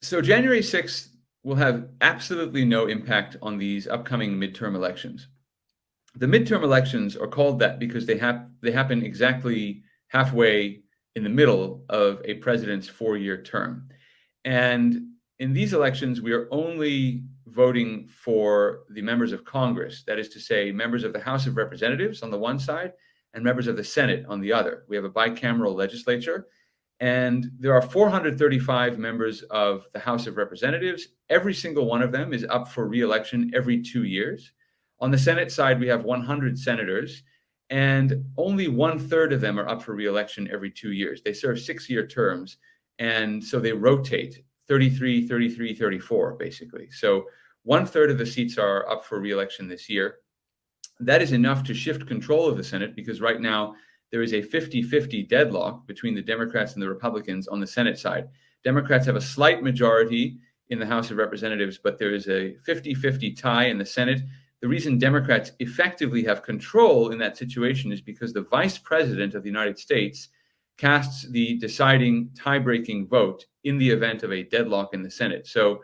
So January 6th will have absolutely no impact on these upcoming midterm elections. The midterm elections are called that because they happen exactly halfway in the middle of a president's 4-year term. And in these elections, we are only voting for the members of Congress, that is to say, members of the House of Representatives on the one side and members of the Senate on the other. We have a bicameral legislature, and there are 435 members of the House of Representatives. Every single one of them is up for re-election every 2 years. On the Senate side, we have 100 senators, and only 1/3 of them are up for re-election every 2 years. They serve 6-year terms, and so they rotate 33, 33, 34, basically. So 1/3 of the seats are up for re-election this year. That is enough to shift control of the Senate, because right now there is a 50-50 deadlock between the Democrats and the Republicans on the Senate side. Democrats have a slight majority in the House of Representatives, but there is a 50-50 tie in the Senate. The reason Democrats effectively have control in that situation is because the Vice President of the United States casts the deciding tie-breaking vote in the event of a deadlock in the Senate. So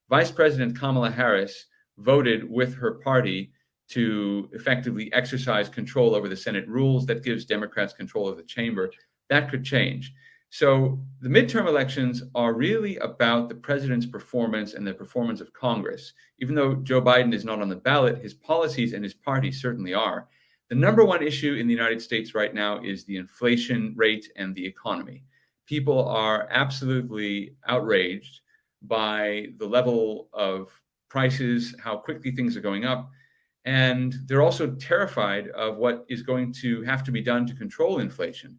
Vice President Kamala Harris voted with her party to effectively exercise control over the Senate rules. That gives Democrats control of the chamber. That could change. So the midterm elections are really about the president's performance and the performance of Congress. Even though Joe Biden is not on the ballot, his policies and his party certainly are. The number one issue in the United States right now is the inflation rate and the economy. People are absolutely outraged by the level of prices, how quickly things are going up. And they're also terrified of what is going to have to be done to control inflation.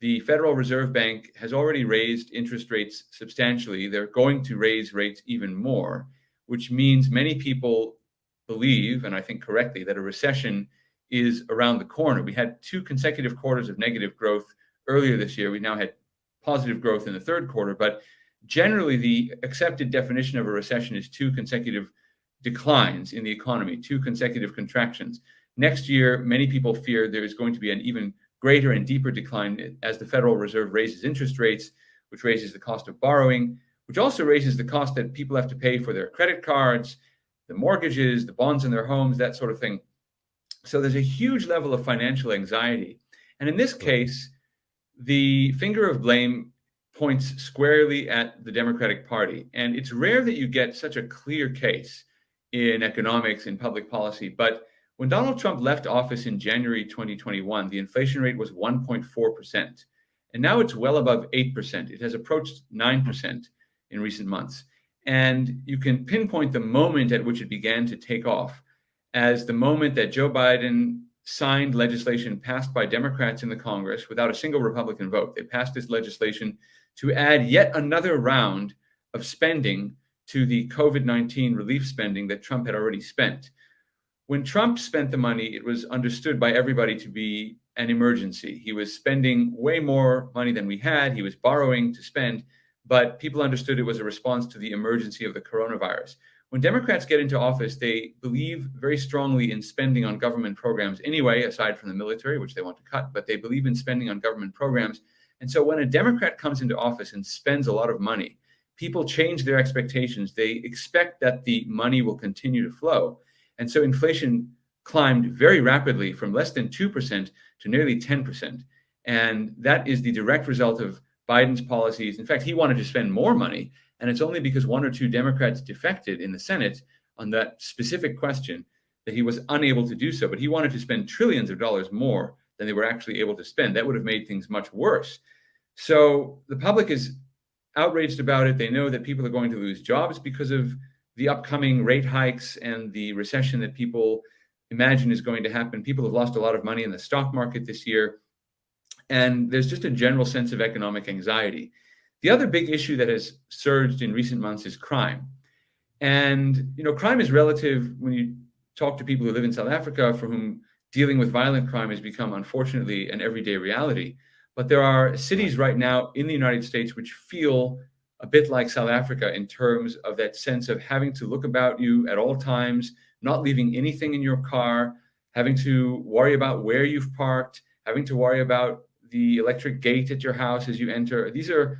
The Federal Reserve Bank has already raised interest rates substantially. They're going to raise rates even more, which means many people believe, and I think correctly, that a recession is around the corner. We had 2 consecutive quarters of negative growth earlier this year. We now had positive growth in the third quarter, but generally the accepted definition of a recession is 2 consecutive declines in the economy, 2 consecutive contractions. Next year, many people fear there is going to be an even greater and deeper decline as the Federal Reserve raises interest rates, which raises the cost of borrowing, which also raises the cost that people have to pay for their credit cards, the mortgages, the bonds in their homes, that sort of thing. So there's a huge level of financial anxiety. And in this case, the finger of blame points squarely at the Democratic Party. And it's rare that you get such a clear case in economics, in public policy. But when Donald Trump left office in January 2021, the inflation rate was 1.4%. And now it's well above 8%. It has approached 9% in recent months. And you can pinpoint the moment at which it began to take off as the moment that Joe Biden signed legislation passed by Democrats in the Congress without a single Republican vote. They passed this legislation to add yet another round of spending to the COVID-19 relief spending that Trump had already spent. When Trump spent the money, it was understood by everybody to be an emergency. He was spending way more money than we had. He was borrowing to spend, but people understood it was a response to the emergency of the coronavirus. When Democrats get into office, they believe very strongly in spending on government programs anyway, aside from the military, which they want to cut, but they believe in spending on government programs. And so when a Democrat comes into office and spends a lot of money, people change their expectations. They expect that the money will continue to flow. And so inflation climbed very rapidly from less than 2% to nearly 10%. And that is the direct result of Biden's policies. In fact, he wanted to spend more money. And it's only because 1 or 2 Democrats defected in the Senate on that specific question that he was unable to do so. But he wanted to spend trillions of dollars more than they were actually able to spend. That would have made things much worse. So the public is outraged about it. They know that people are going to lose jobs because of the upcoming rate hikes and the recession that people imagine is going to happen. People have lost a lot of money in the stock market this year. And there's just a general sense of economic anxiety. The other big issue that has surged in recent months is crime. And, crime is relative when you talk to people who live in South Africa, for whom dealing with violent crime has become, unfortunately, an everyday reality. But there are cities right now in the United States which feel a bit like South Africa in terms of that sense of having to look about you at all times, not leaving anything in your car, having to worry about where you've parked, having to worry about the electric gate at your house as you enter. These are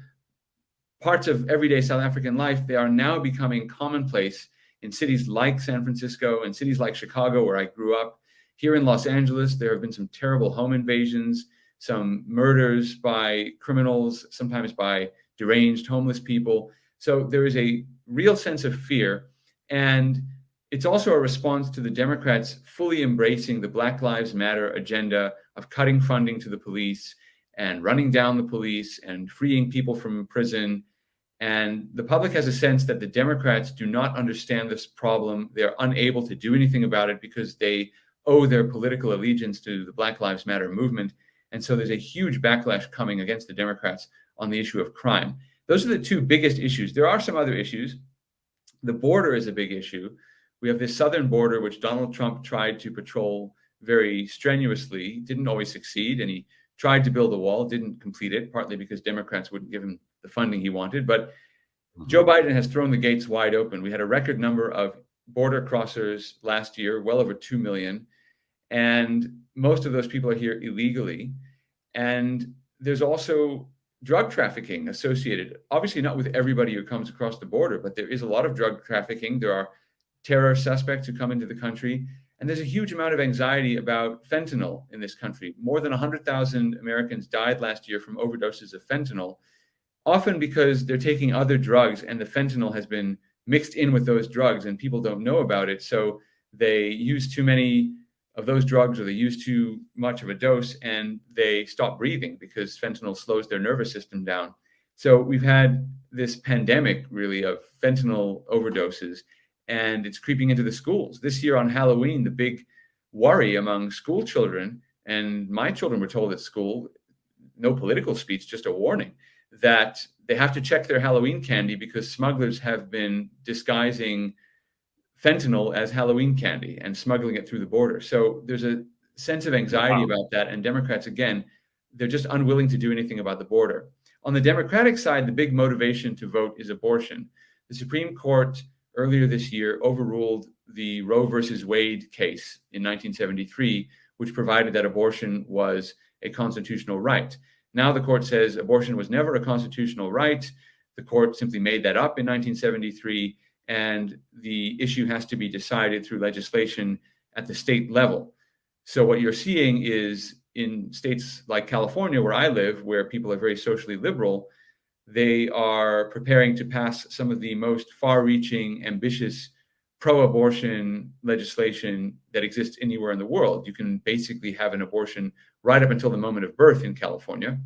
parts of everyday South African life. They are now becoming commonplace in cities like San Francisco and cities like Chicago, where I grew up. Here in Los Angeles, there have been some terrible home invasions, some murders by criminals, sometimes by deranged homeless people. So there is a real sense of fear. And it's also a response to the Democrats fully embracing the Black Lives Matter agenda of cutting funding to the police and running down the police and freeing people from prison. And the public has a sense that the Democrats do not understand this problem. They're unable to do anything about it because they owe their political allegiance to the Black Lives Matter movement. And so there's a huge backlash coming against the Democrats on the issue of crime. Those are the two biggest issues. There are some other issues. The border is a big issue. We have this southern border, which Donald Trump tried to patrol very strenuously, didn't always succeed, and he tried to build a wall, didn't complete it, partly because Democrats wouldn't give him the funding he wanted. But Joe Biden has thrown the gates wide open. We had a record number of border crossers last year, well over 2 million. And most of those people are here illegally. And there's also drug trafficking associated, obviously not with everybody who comes across the border, but there is a lot of drug trafficking. There are terror suspects who come into the country. And there's a huge amount of anxiety about fentanyl in this country. More than 100,000 Americans died last year from overdoses of fentanyl, often because they're taking other drugs and the fentanyl has been mixed in with those drugs and people don't know about it. So they use too many of those drugs or they use too much of a dose and they stop breathing because fentanyl slows their nervous system down. So we've had this pandemic really of fentanyl overdoses, and it's creeping into the schools. This year on Halloween, the big worry among school children, and my children were told at school, no political speech, just a warning, that they have to check their Halloween candy because smugglers have been disguising fentanyl as Halloween candy and smuggling it through the border. So there's a sense of anxiety about that. And Democrats, again, they're just unwilling to do anything about the border. On the Democratic side, the big motivation to vote is abortion. The Supreme Court earlier this year overruled the Roe versus Wade case in 1973, which provided that abortion was a constitutional right. Now the court says abortion was never a constitutional right. The court simply made that up in 1973, and the issue has to be decided through legislation at the state level. So what you're seeing is in states like California, where I live, where people are very socially liberal, they are preparing to pass some of the most far-reaching, ambitious pro-abortion legislation that exists anywhere in the world. You can basically have an abortion right up until the moment of birth in California.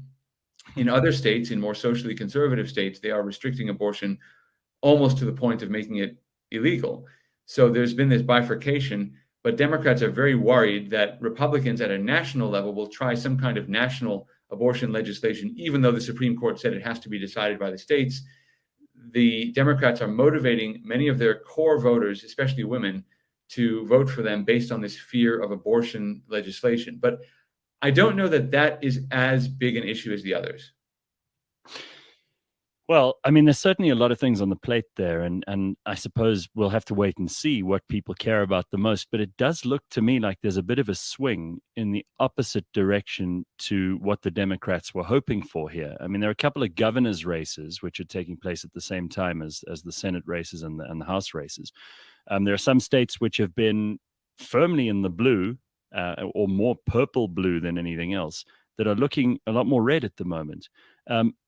In other states, in more socially conservative states, they are restricting abortion almost to the point of making it illegal. So there's been this bifurcation, but Democrats are very worried that Republicans at a national level will try some kind of national abortion legislation, even though the Supreme Court said it has to be decided by the states. The Democrats are motivating many of their core voters, especially women, to vote for them based on this fear of abortion legislation. But I don't know that that is as big an issue as the others. Well, I mean, there's certainly a lot of things on the plate there, and I suppose we'll have to wait and see what people care about the most. But it does look to me like there's a bit of a swing in the opposite direction to what the Democrats were hoping for here. I mean, there are a couple of governor's races which are taking place at the same time as the Senate races and the House races. There are some states which have been firmly in the blue or more purple blue than anything else that are looking a lot more red at the moment.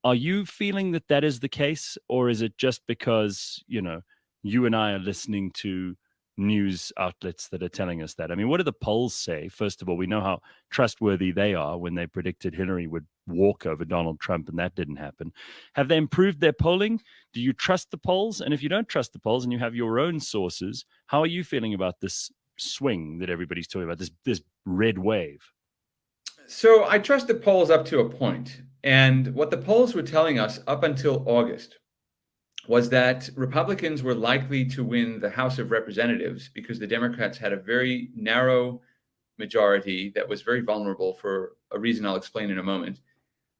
Are you feeling that that is the case, or is it just because, you know, you and I are listening to news outlets that are telling us that? I mean, what do the polls say? First of all, we know how trustworthy they are when they predicted Hillary would walk over Donald Trump, and that didn't happen. Have they improved their polling? Do you trust the polls? And if you don't trust the polls and you have your own sources, how are you feeling about this swing that everybody's talking about, this red wave? So I trust the polls up to a point. And what the polls were telling us up until August was that Republicans were likely to win the House of Representatives because the Democrats had a very narrow majority that was very vulnerable for a reason I'll explain in a moment,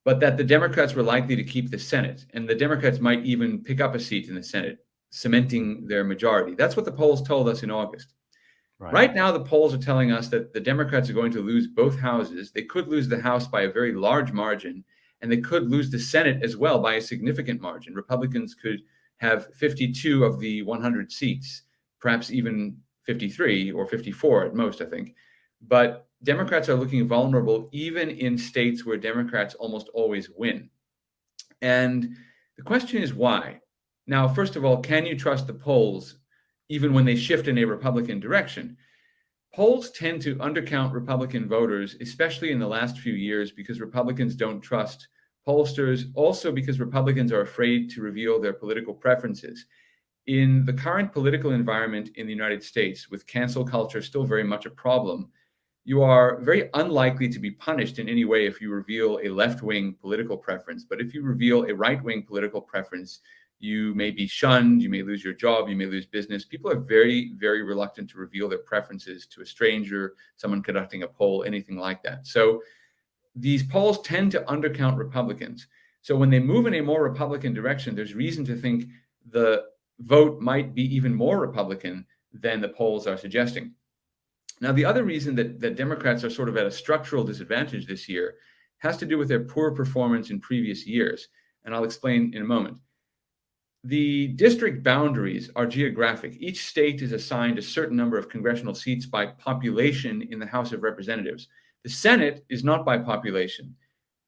but that the Democrats were likely to keep the Senate, and the Democrats might even pick up a seat in the Senate, cementing their majority. That's what the polls told us in August. Right now, the polls are telling us that the Democrats are going to lose both houses. They could lose the House by a very large margin, and they could lose the Senate as well by a significant margin. Republicans could have 52 of the 100 seats, perhaps even 53 or 54 at most, I think. But Democrats are looking vulnerable even in states where Democrats almost always win. And the question is why? Now, first of all, can you trust the polls even when they shift in a Republican direction? polls tend to undercount Republican voters, especially in the last few years, because Republicans don't trust pollsters, also because Republicans are afraid to reveal their political preferences. In the current political environment in the United States, with cancel culture still very much a problem, you are very unlikely to be punished in any way if you reveal a left-wing political preference. But if you reveal a right-wing political preference, you may be shunned, you may lose your job, you may lose business. People are very, very reluctant to reveal their preferences to a stranger, someone conducting a poll, anything like that. So these polls tend to undercount Republicans. So when they move in a more Republican direction, there's reason to think the vote might be even more Republican than the polls are suggesting. Now, the other reason that Democrats are sort of at a structural disadvantage this year has to do with their poor performance in previous years. And I'll explain in a moment. The district boundaries are geographic. Each state is assigned a certain number of congressional seats by population in the House of Representatives. The Senate is not by population.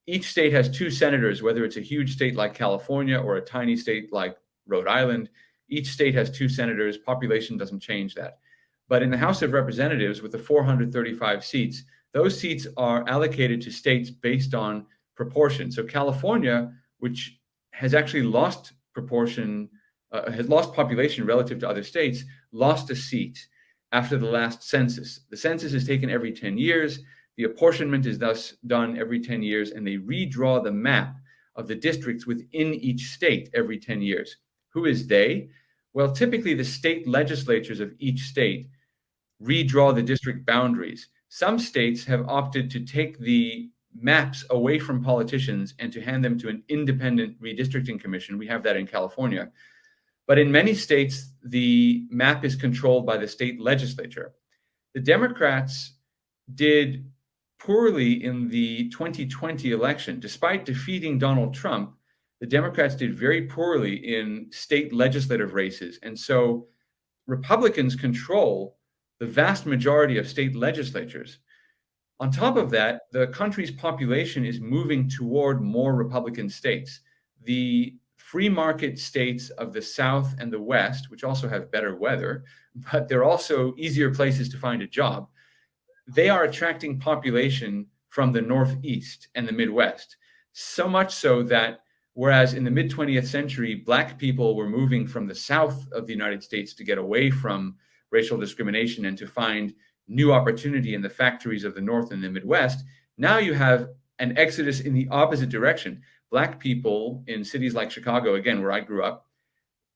Each state has 2 senators, whether it's a huge state like California or a tiny state like Rhode Island. Each state has 2 senators. Population doesn't change that. But in the House of Representatives, with the 435 seats, those seats are allocated to states based on proportion. So California, which has actually lost has lost population relative to other states, lost a seat after the last census. The census is taken every 10 years. The apportionment is thus done every 10 years, and they redraw the map of the districts within each state every 10 years. Who is they? Well, typically the state legislatures of each state redraw the district boundaries. Some states have opted to take the maps away from politicians and to hand them to an independent redistricting commission. We have that in California. But in many states, the map is controlled by the state legislature. The Democrats did poorly in the 2020 election. Despite defeating Donald Trump, the Democrats did very poorly in state legislative races. And so Republicans control the vast majority of state legislatures. On top of that, the country's population is moving toward more Republican states. The free market states of the South and the West, which also have better weather, but they're also easier places to find a job, they are attracting population from the Northeast and the Midwest. So much so that whereas in the mid-20th century, Black people were moving from the South of the United States to get away from racial discrimination and to find new opportunity in the factories of the North and the Midwest, now you have an exodus in the opposite direction. Black people in cities like Chicago, again, where I grew up,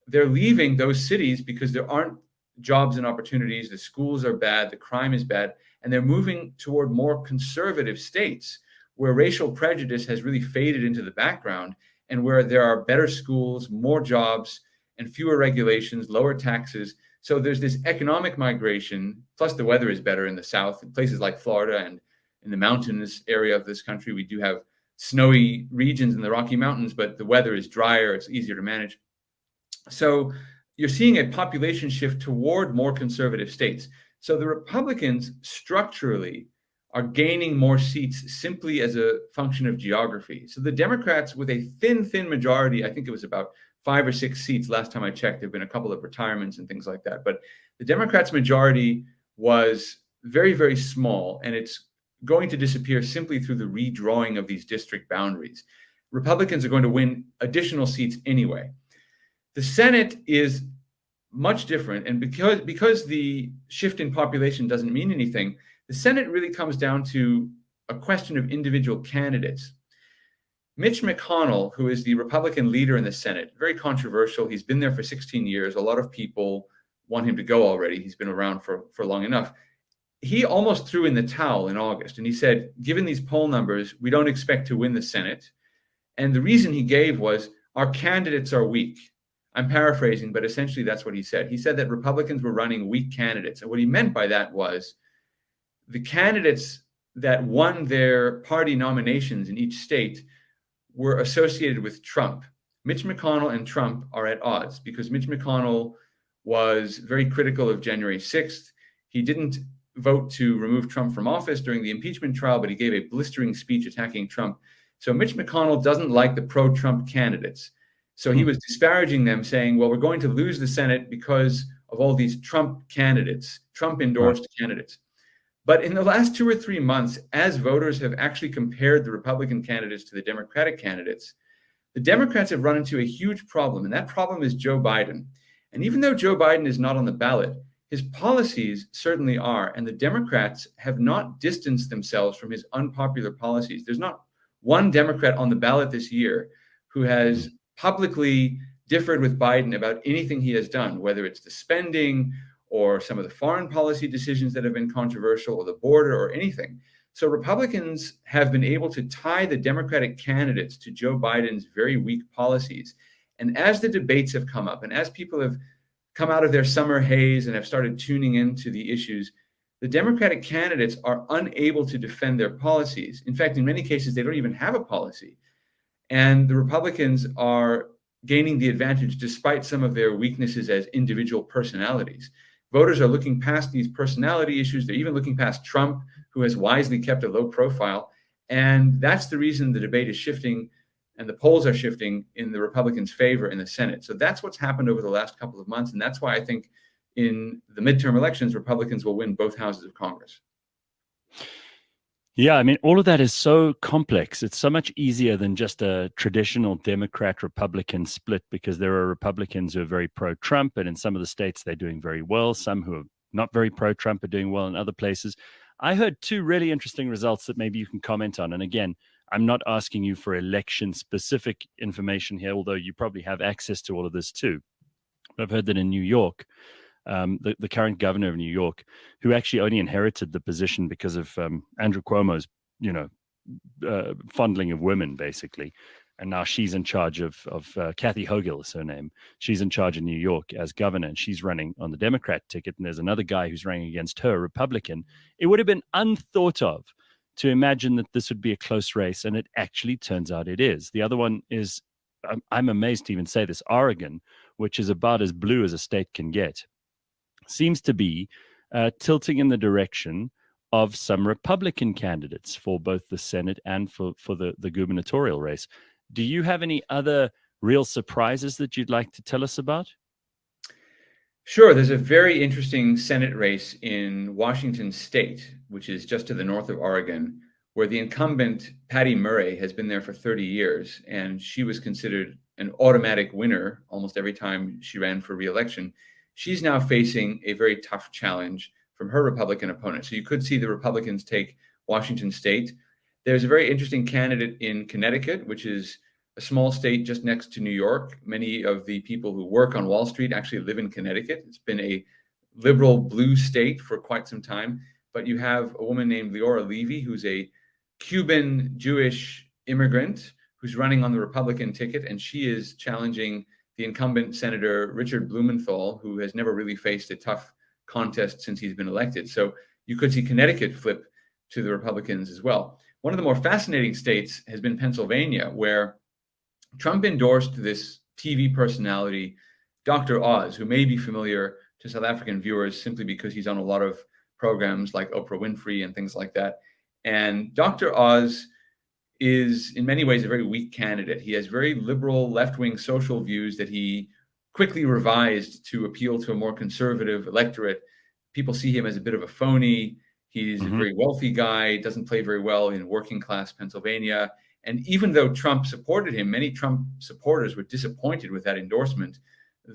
they're leaving those cities because there aren't jobs and opportunities, the schools are bad, the crime is bad, and they're moving toward more conservative states where racial prejudice has really faded into the background and where there are better schools, more jobs, and fewer regulations, lower taxes. So there's this economic migration, plus the weather is better in the South. In places like Florida and in the mountainous area of this country, we do have snowy regions in the Rocky Mountains, but the weather is drier, it's easier to manage. So you're seeing a population shift toward more conservative states. So the Republicans structurally are gaining more seats simply as a function of geography. So the Democrats, with a thin majority, I think it was about 5 or 6 seats last time I checked. There have been a couple of retirements and things like that. But the Democrats' majority was very, very small, and it's going to disappear simply through the redrawing of these district boundaries. Republicans are going to win additional seats anyway. The Senate is much different, and because the shift in population doesn't mean anything, the Senate really comes down to a question of individual candidates. Mitch McConnell, who is the Republican leader in the Senate, very controversial. He's been there for 16 years. A lot of people want him to go already. He's been around for long enough. He almost threw in the towel in August, and he said, given these poll numbers, we don't expect to win the Senate. And the reason he gave was, our candidates are weak. I'm paraphrasing, but essentially that's what he said. He said that Republicans were running weak candidates. And what he meant by that was the candidates that won their party nominations in each state were associated with Trump. Mitch McConnell and Trump are at odds because Mitch McConnell was very critical of January 6th. He didn't vote to remove Trump from office during the impeachment trial, but he gave a blistering speech attacking Trump. So Mitch McConnell doesn't like the pro-Trump candidates. So he was disparaging them, saying, well, we're going to lose the Senate because of all these Trump candidates, Trump-endorsed candidates. But in the last 2 or 3 months, as voters have actually compared the Republican candidates to the Democratic candidates, the Democrats have run into a huge problem, and that problem is Joe Biden. And even though Joe Biden is not on the ballot, his policies certainly are, and the Democrats have not distanced themselves from his unpopular policies. There's not one Democrat on the ballot this year who has publicly differed with Biden about anything he has done, whether it's the spending or some of the foreign policy decisions that have been controversial, or the border, or anything. So Republicans have been able to tie the Democratic candidates to Joe Biden's very weak policies. And as the debates have come up, and as people have come out of their summer haze and have started tuning into the issues, the Democratic candidates are unable to defend their policies. In fact, in many cases, they don't even have a policy. And the Republicans are gaining the advantage despite some of their weaknesses as individual personalities. Voters are looking past these personality issues. They're even looking past Trump, who has wisely kept a low profile. And that's the reason the debate is shifting and the polls are shifting in the Republicans' favor in the Senate. So that's what's happened over the last couple of months. And that's why I think in the midterm elections, Republicans will win both houses of Congress. Yeah, I mean, all of that is so complex. It's so much easier than just a traditional Democrat-Republican split, because there are Republicans who are very pro-Trump, and in some of the states they're doing very well. Some who are not very pro-Trump are doing well in other places. I heard two really interesting results that maybe you can comment on. And again, I'm not asking you for election-specific information here, although you probably have access to all of this too. But I've heard that in New York, the current governor of New York, who actually only inherited the position because of Andrew Cuomo's, fondling of women, basically. And now she's in charge of Kathy Hochul is her name. She's in charge of New York as governor, and she's running on the Democrat ticket. And there's another guy who's running against her, Republican. It would have been unthought of to imagine that this would be a close race, and it actually turns out it is. The other one is, I'm amazed to even say this, Oregon, which is about as blue as a state can get, seems to be tilting in the direction of some Republican candidates for both the Senate and for the gubernatorial race. Do you have any other real surprises that you'd like to tell us about? Sure. There's a very interesting Senate race in Washington State, which is just to the north of Oregon, where the incumbent Patty Murray has been there for 30 years, and she was considered an automatic winner almost every time she ran for re-election. She's now facing a very tough challenge from her Republican opponent. So you could see the Republicans take Washington State. There's a very interesting candidate in Connecticut, which is a small state just next to New York. Many of the people who work on Wall Street actually live in Connecticut. It's been a liberal blue state for quite some time. But you have a woman named Leora Levy, who's a Cuban Jewish immigrant who's running on the Republican ticket, and she is challenging the incumbent Senator Richard Blumenthal, who has never really faced a tough contest since he's been elected. So you could see Connecticut flip to the Republicans as well. One of the more fascinating states has been Pennsylvania, where Trump endorsed this TV personality, Dr. Oz, who may be familiar to South African viewers simply because he's on a lot of programs like Oprah Winfrey and things like that. And Dr. Oz is in many ways a very weak candidate. He has very liberal left-wing social views that he quickly revised to appeal to a more conservative electorate. People see him as a bit of a phony. He's a very wealthy guy, doesn't play very well in working class Pennsylvania. And even though Trump supported him, many Trump supporters were disappointed with that endorsement.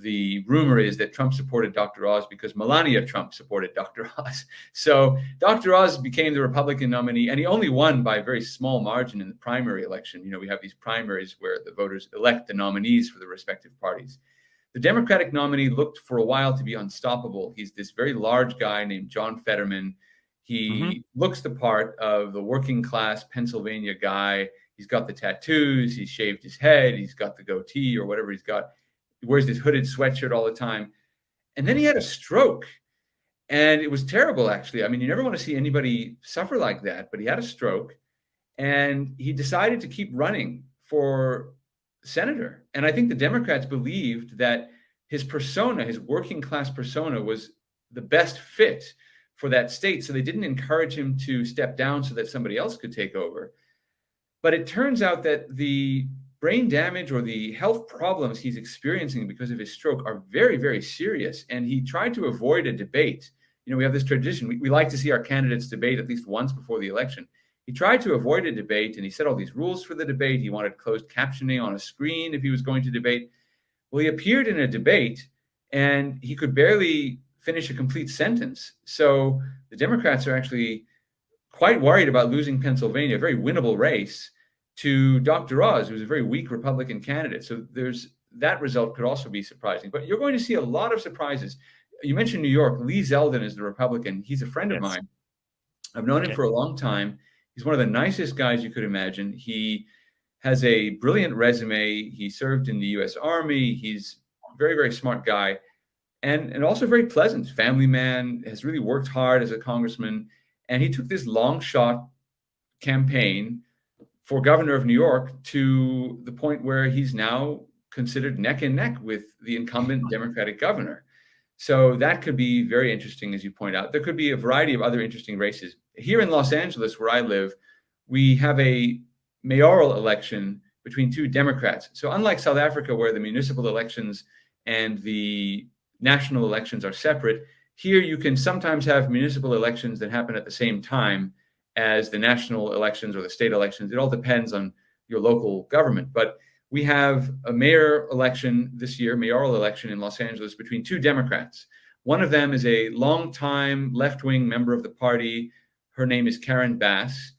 The rumor is that Trump supported Dr. Oz because Melania Trump supported Dr. Oz. So Dr. Oz became the Republican nominee, and he only won by a very small margin in the primary election. You know, we have these primaries where the voters elect the nominees for the respective parties. The Democratic nominee looked for a while to be unstoppable. He's this very large guy named John Fetterman. He looks the part of the working class Pennsylvania guy. He's got the tattoos, he's shaved his head, he's got the goatee or whatever he's got. He wears this hooded sweatshirt all the time. And then he had a stroke. And it was terrible, actually. I mean, you never want to see anybody suffer like that, but he had a stroke. And he decided to keep running for senator. And I think the Democrats believed that his persona, his working class persona, was the best fit for that state. So they didn't encourage him to step down so that somebody else could take over. But it turns out that the brain damage or the health problems he's experiencing because of his stroke are very, very serious. And he tried to avoid a debate. we have this tradition. We like to see our candidates debate at least once before the election. He tried to avoid a debate, and he set all these rules for the debate. He wanted closed captioning on a screen if he was going to debate. Well, he appeared in a debate, and he could barely finish a complete sentence. So the Democrats are actually quite worried about losing Pennsylvania, a very winnable race, to Dr. Oz, who's a very weak Republican candidate. So that result could also be surprising. But you're going to see a lot of surprises. You mentioned New York. Lee Zeldin is the Republican. He's a friend of mine. I've known him for a long time. He's one of the nicest guys you could imagine. He has a brilliant resume. He served in the U.S. Army. He's a very, very smart guy, and also very pleasant. Family man, has really worked hard as a congressman. And he took this long shot campaign for governor of New York to the point where he's now considered neck and neck with the incumbent Democratic governor. So that could be very interesting, as you point out. There could be a variety of other interesting races. Here in Los Angeles, where I live, we have a mayoral election between two Democrats. So unlike South Africa, where the municipal elections and the national elections are separate, here you can sometimes have municipal elections that happen at the same time as the national elections or the state elections. It all depends on your local government. But we have a mayoral election in Los Angeles between two Democrats. One of them is a longtime left-wing member of the party. Her name is Karen Bass.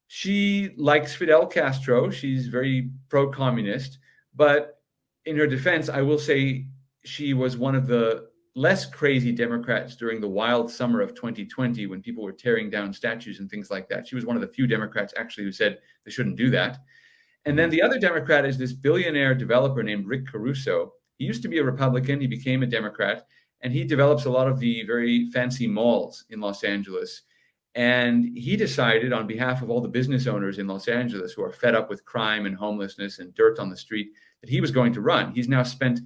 She likes Fidel Castro. She's very pro-communist. But in her defense, I will say she was one of the less crazy Democrats during the wild summer of 2020 when people were tearing down statues and things like that. She was one of the few Democrats actually who said they shouldn't do that. And then the other Democrat is this billionaire developer named Rick Caruso. He used to be a Republican. He became a Democrat, and he develops a lot of the very fancy malls in Los Angeles. And he decided on behalf of all the business owners in Los Angeles who are fed up with crime and homelessness and dirt on the street that he was going to run. He's now spent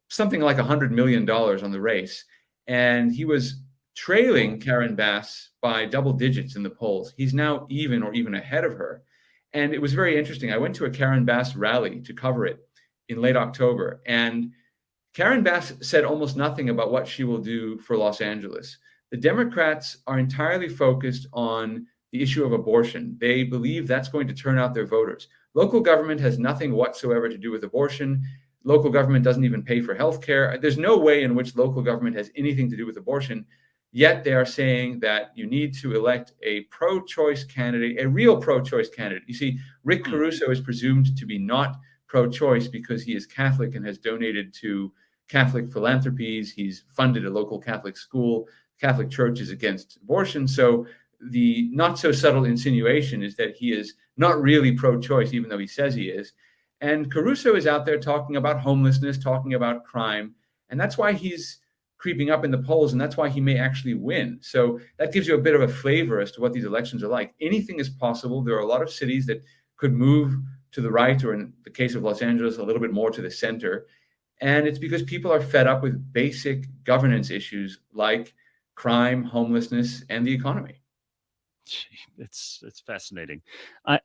something like $100 million on the race. And he was trailing Karen Bass by double digits in the polls. He's now even or even ahead of her. And it was very interesting. I went to a Karen Bass rally to cover it in late October. And Karen Bass said almost nothing about what she will do for Los Angeles. The Democrats are entirely focused on the issue of abortion. They believe that's going to turn out their voters. Local government has nothing whatsoever to do with abortion. Local government doesn't even pay for health care. There's no way in which local government has anything to do with abortion. Yet they are saying that you need to elect a pro-choice candidate, a real pro-choice candidate. You see, Rick Caruso is presumed to be not pro-choice because he is Catholic and has donated to Catholic philanthropies. He's funded a local Catholic school. Catholic Church is against abortion. So the not so subtle insinuation is that he is not really pro-choice, even though he says he is. And Caruso is out there talking about homelessness, talking about crime. And that's why he's creeping up in the polls, and that's why he may actually win. So that gives you a bit of a flavor as to what these elections are like. Anything is possible. There are a lot of cities that could move to the right, or in the case of Los Angeles, a little bit more to the center. And it's because people are fed up with basic governance issues like crime, homelessness, and the economy. It's fascinating.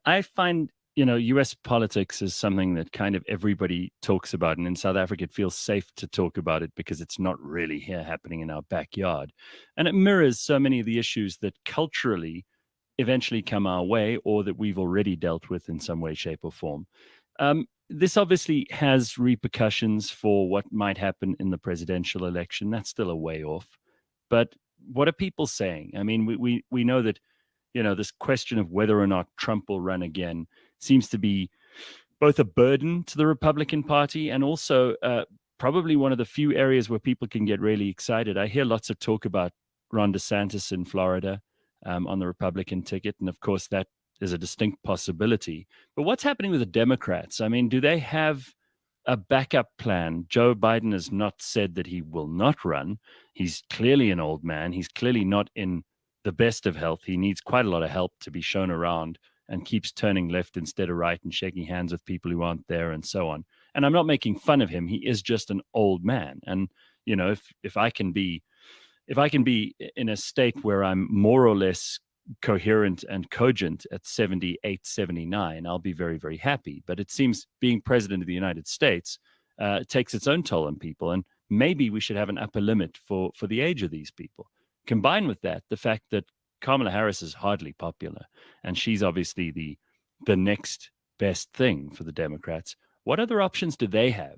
I find, U.S. politics is something that kind of everybody talks about. And in South Africa, it feels safe to talk about it because it's not really here happening in our backyard. And it mirrors so many of the issues that culturally eventually come our way or that we've already dealt with in some way, shape, or form. This obviously has repercussions for what might happen in the presidential election. That's still a way off. But what are people saying? I mean, we know that, this question of whether or not Trump will run again seems to be both a burden to the Republican Party and also probably one of the few areas where people can get really excited. I hear lots of talk about Ron DeSantis in Florida on the Republican ticket. And of course, that is a distinct possibility. But what's happening with the Democrats? I mean, do they have a backup plan? Joe Biden has not said that he will not run. He's clearly an old man. He's clearly not in the best of health. He needs quite a lot of help to be shown around and keeps turning left instead of right and shaking hands with people who aren't there and so on. And I'm not making fun of him. He is just an old man. And, if I can be in a state where I'm more or less coherent and cogent at 78, 79, I'll be very, very happy. But it seems being president of the United States takes its own toll on people. And maybe we should have an upper limit for the age of these people. Combine with that the fact that Kamala Harris is hardly popular, and she's obviously the next best thing for the Democrats. What other options do they have?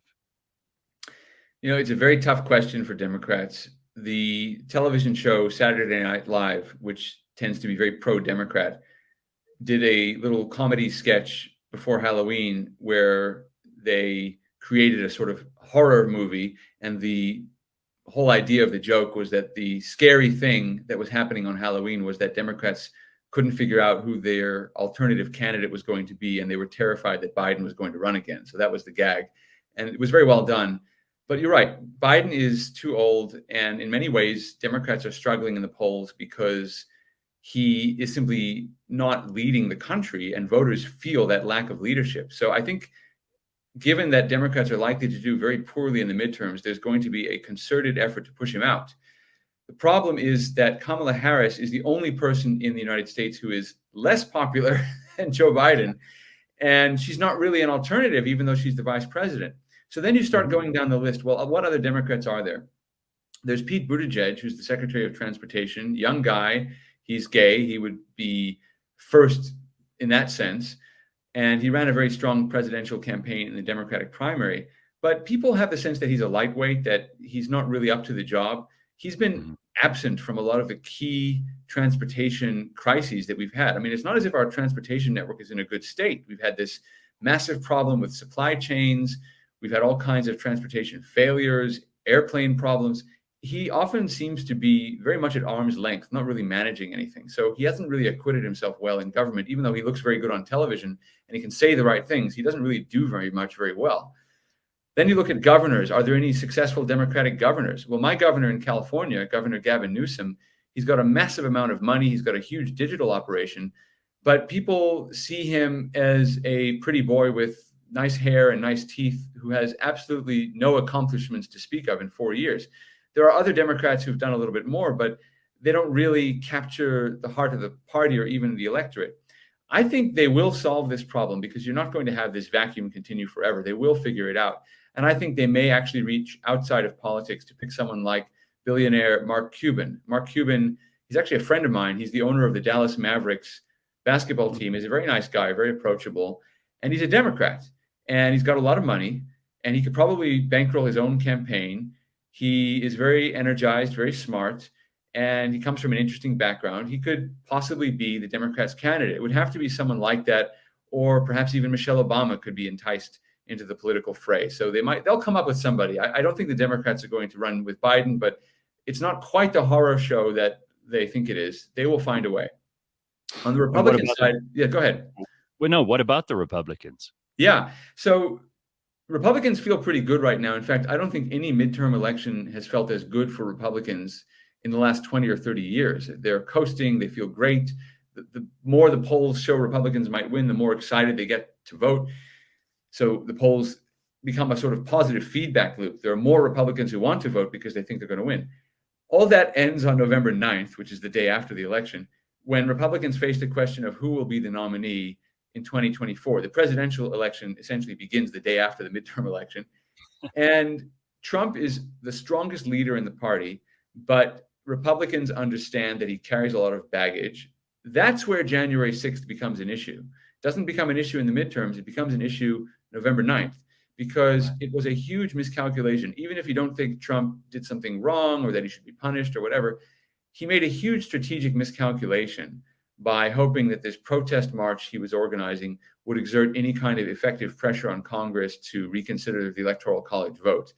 It's a very tough question for Democrats. The television show Saturday Night Live, which tends to be very pro-Democrat, did a little comedy sketch before Halloween where they created a sort of horror movie, and the whole idea of the joke was that the scary thing that was happening on Halloween was that Democrats couldn't figure out who their alternative candidate was going to be, and they were terrified that Biden was going to run again. So that was the gag, and it was very well done. But you're right, Biden is too old, and in many ways, Democrats are struggling in the polls because he is simply not leading the country, and voters feel that lack of leadership. So I think, given that Democrats are likely to do very poorly in the midterms, there's going to be a concerted effort to push him out. The problem is that Kamala Harris is the only person in the United States who is less popular than Joe Biden, and she's not really an alternative, even though she's the vice president. So then you start going down the list. Well, what other Democrats are there? There's Pete Buttigieg, who's the Secretary of Transportation, young guy. He's gay. He would be first in that sense. And he ran a very strong presidential campaign in the Democratic primary. But people have the sense that he's a lightweight, that he's not really up to the job. He's been absent from a lot of the key transportation crises that we've had. I mean, it's not as if our transportation network is in a good state. We've had this massive problem with supply chains. We've had all kinds of transportation failures, airplane problems. He often seems to be very much at arm's length, not really managing anything. So he hasn't really acquitted himself well in government, even though he looks very good on television and he can say the right things. He doesn't really do very well. Then you look at governors. Are there any successful Democratic governors? Well, my governor in California, Governor Gavin Newsom, he's got a massive amount of money. He's got a huge digital operation, but people see him as a pretty boy with nice hair and nice teeth who has absolutely no accomplishments to speak of in 4 years. There are other Democrats who've done a little bit more, but they don't really capture the heart of the party or even the electorate. I think they will solve this problem because you're not going to have this vacuum continue forever. They will figure it out. And I think they may actually reach outside of politics to pick someone like billionaire Mark Cuban. Mark Cuban, he's actually a friend of mine. He's the owner of the Dallas Mavericks basketball team. He's a very nice guy, very approachable, and he's a Democrat. And he's got a lot of money, and he could probably bankroll his own campaign. He is very energized, very smart, and he comes from an interesting background. He could possibly be the Democrats' candidate. It would have to be someone like that, or perhaps even Michelle Obama could be enticed into the political fray. So they'll come up with somebody. I don't think the Democrats are going to run with Biden, but it's not quite the horror show that they think it is. They will find a way. On the Republican side, yeah, go ahead. Well, no, what about the Republicans? Yeah. So Republicans feel pretty good right now. In fact, I don't think any midterm election has felt as good for Republicans in the last 20 or 30 years. They're coasting. They feel great. The more the polls show Republicans might win, the more excited they get to vote. So the polls become a sort of positive feedback loop. There are more Republicans who want to vote because they think they're going to win. All that ends on November 9th, which is the day after the election, when Republicans face the question of who will be the nominee in 2024. The presidential election essentially begins the day after the midterm election. And Trump is the strongest leader in the party, but Republicans understand that he carries a lot of baggage. That's where January 6th becomes an issue. It doesn't become an issue in the midterms. It becomes an issue November 9th, because it was a huge miscalculation. Even if you don't think Trump did something wrong or that he should be punished or whatever, he made a huge strategic miscalculation by hoping that this protest march he was organizing would exert any kind of effective pressure on Congress to reconsider the Electoral College vote.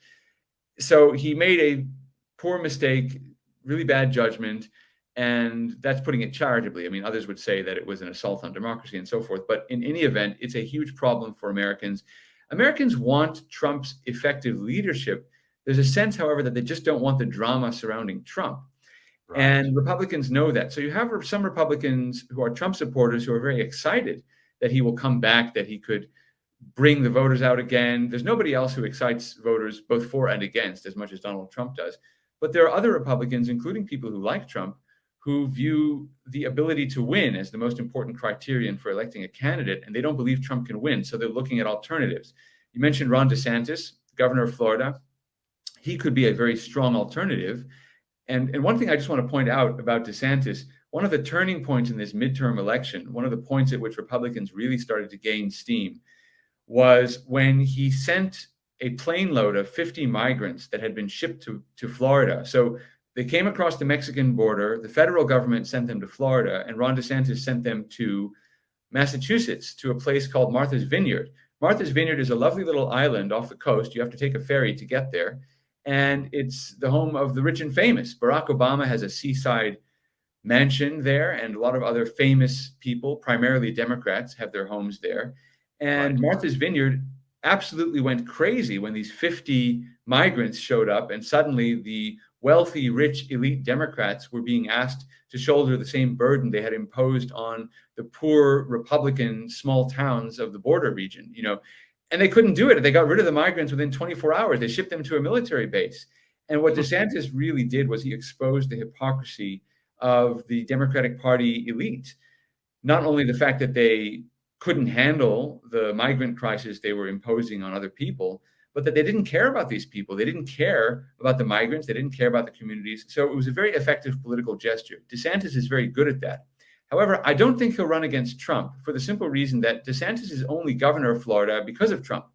So he made a poor mistake, really bad judgment, and that's putting it charitably. I mean, others would say that it was an assault on democracy and so forth, but in any event, it's a huge problem for Americans. Americans want Trump's effective leadership. There's a sense, however, that they just don't want the drama surrounding Trump. Right. And Republicans know that. So you have some Republicans who are Trump supporters who are very excited that he will come back, that he could bring the voters out again. There's nobody else who excites voters both for and against as much as Donald Trump does. But there are other Republicans, including people who like Trump, who view the ability to win as the most important criterion for electing a candidate, and they don't believe Trump can win. So they're looking at alternatives. You mentioned Ron DeSantis, governor of Florida. He could be a very strong alternative. And one thing I just want to point out about DeSantis, one of the turning points in this midterm election, one of the points at which Republicans really started to gain steam, was when he sent a plane load of 50 migrants that had been shipped to Florida. So they came across the Mexican border, the federal government sent them to Florida, and Ron DeSantis sent them to Massachusetts, to a place called Martha's Vineyard. Martha's Vineyard is a lovely little island off the coast. You have to take a ferry to get there. And it's the home of the rich and famous. Barack Obama has a seaside mansion there, and a lot of other famous people, primarily Democrats, have their homes there. And Martha's Vineyard absolutely went crazy when these 50 migrants showed up, and suddenly the wealthy, rich, elite Democrats were being asked to shoulder the same burden they had imposed on the poor Republican small towns of the border region, and they couldn't do it. They got rid of the migrants within 24 hours. They shipped them to a military base. And what DeSantis really did was he exposed the hypocrisy of the Democratic Party elite. Not only the fact that they couldn't handle the migrant crisis they were imposing on other people, but that they didn't care about these people. They didn't care about the migrants. They didn't care about the communities. So it was a very effective political gesture. DeSantis is very good at that. However, I don't think he'll run against Trump for the simple reason that DeSantis is only governor of Florida because of Trump.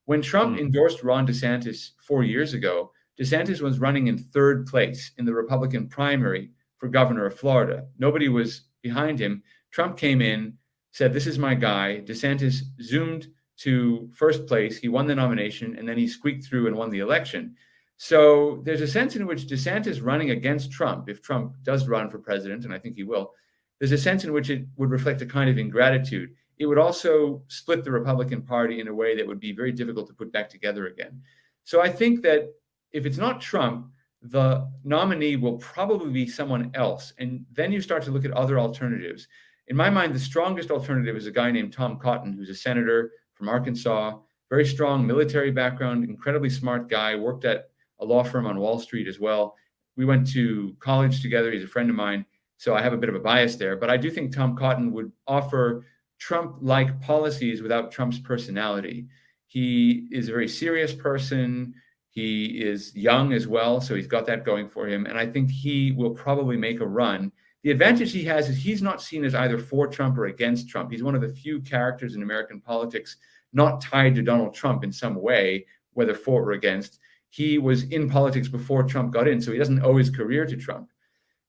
When Trump endorsed Ron DeSantis 4 years ago, DeSantis was running in third place in the Republican primary for governor of Florida. Nobody was behind him. Trump came in, said, "This is my guy." DeSantis zoomed to first place. He won the nomination, and then he squeaked through and won the election. So there's a sense in which DeSantis running against Trump, if Trump does run for president, and I think he will, there's a sense in which it would reflect a kind of ingratitude. It would also split the Republican Party in a way that would be very difficult to put back together again. So I think that if it's not Trump, the nominee will probably be someone else. And then you start to look at other alternatives. In my mind, the strongest alternative is a guy named Tom Cotton, who's a senator from Arkansas, very strong military background, incredibly smart guy, worked at a law firm on Wall Street as well. We went to college together. He's a friend of mine. So I have a bit of a bias there. But I do think Tom Cotton would offer Trump-like policies without Trump's personality. He is a very serious person. He is young as well, so he's got that going for him. And I think he will probably make a run. The advantage he has is he's not seen as either for Trump or against Trump. He's one of the few characters in American politics not tied to Donald Trump in some way, whether for or against. He was in politics before Trump got in, so he doesn't owe his career to Trump,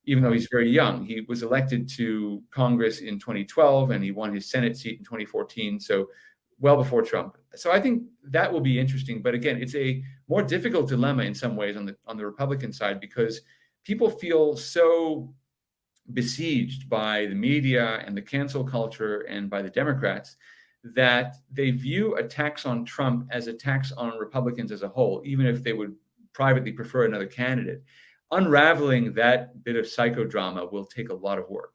even though he's very young. He was elected to Congress in 2012, and he won his Senate seat in 2014, so well before Trump. So I think that will be interesting. But again, it's a more difficult dilemma in some ways on the Republican side, because people feel so besieged by the media and the cancel culture and by the Democrats that they view attacks on Trump as attacks on Republicans as a whole, even if they would privately prefer another candidate. Unraveling that bit of psychodrama will take a lot of work.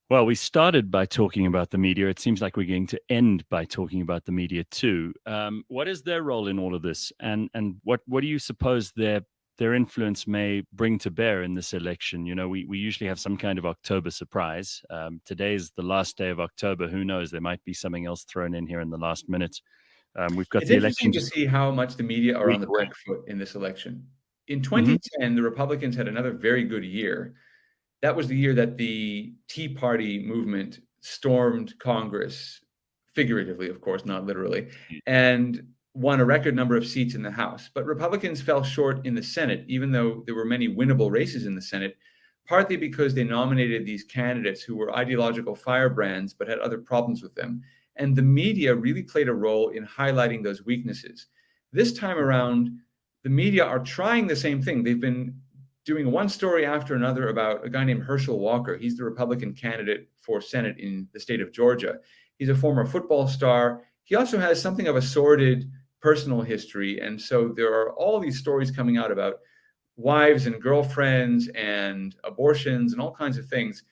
Well, we started by talking about the media. It seems like we're going to end by talking about the media too. What is their role in all of this, and what do you suppose their influence may bring to bear in this election? We usually have some kind of October surprise. Today is the last day of October. Who knows? There might be something else thrown in here in the last minute. We've got the election to see how much the media are on the back foot in this election. In 2010, the Republicans had another very good year. That was the year that the Tea Party movement stormed Congress, figuratively, of course, not literally, and won a record number of seats in the House. But Republicans fell short in the Senate, even though there were many winnable races in the Senate, partly because they nominated these candidates who were ideological firebrands but had other problems with them. And the media really played a role in highlighting those weaknesses. This time around, the media are trying the same thing. They've been doing one story after another about a guy named Herschel Walker. He's the Republican candidate for Senate in the state of Georgia. He's a former football star. He also has something of a sordid personal history. And so there are all these stories coming out about wives and girlfriends and abortions and all kinds of things.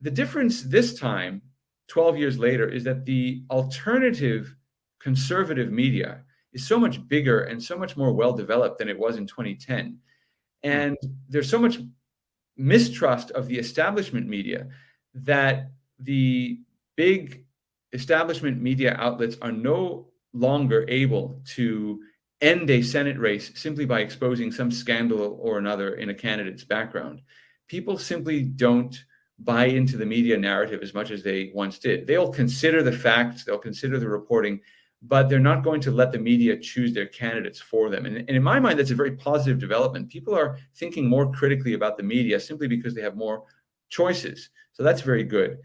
The difference this time, 12 years later, is that the alternative conservative media is so much bigger and so much more well-developed than it was in 2010. And there's so much mistrust of the establishment media that the big establishment media outlets are no longer able to end a Senate race simply by exposing some scandal or another in a candidate's background. People simply don't buy into the media narrative as much as they once did. They'll consider the facts, they'll consider the reporting, but they're not going to let the media choose their candidates for them. And in my mind, that's a very positive development. People are thinking more critically about the media simply because they have more choices. So that's very good.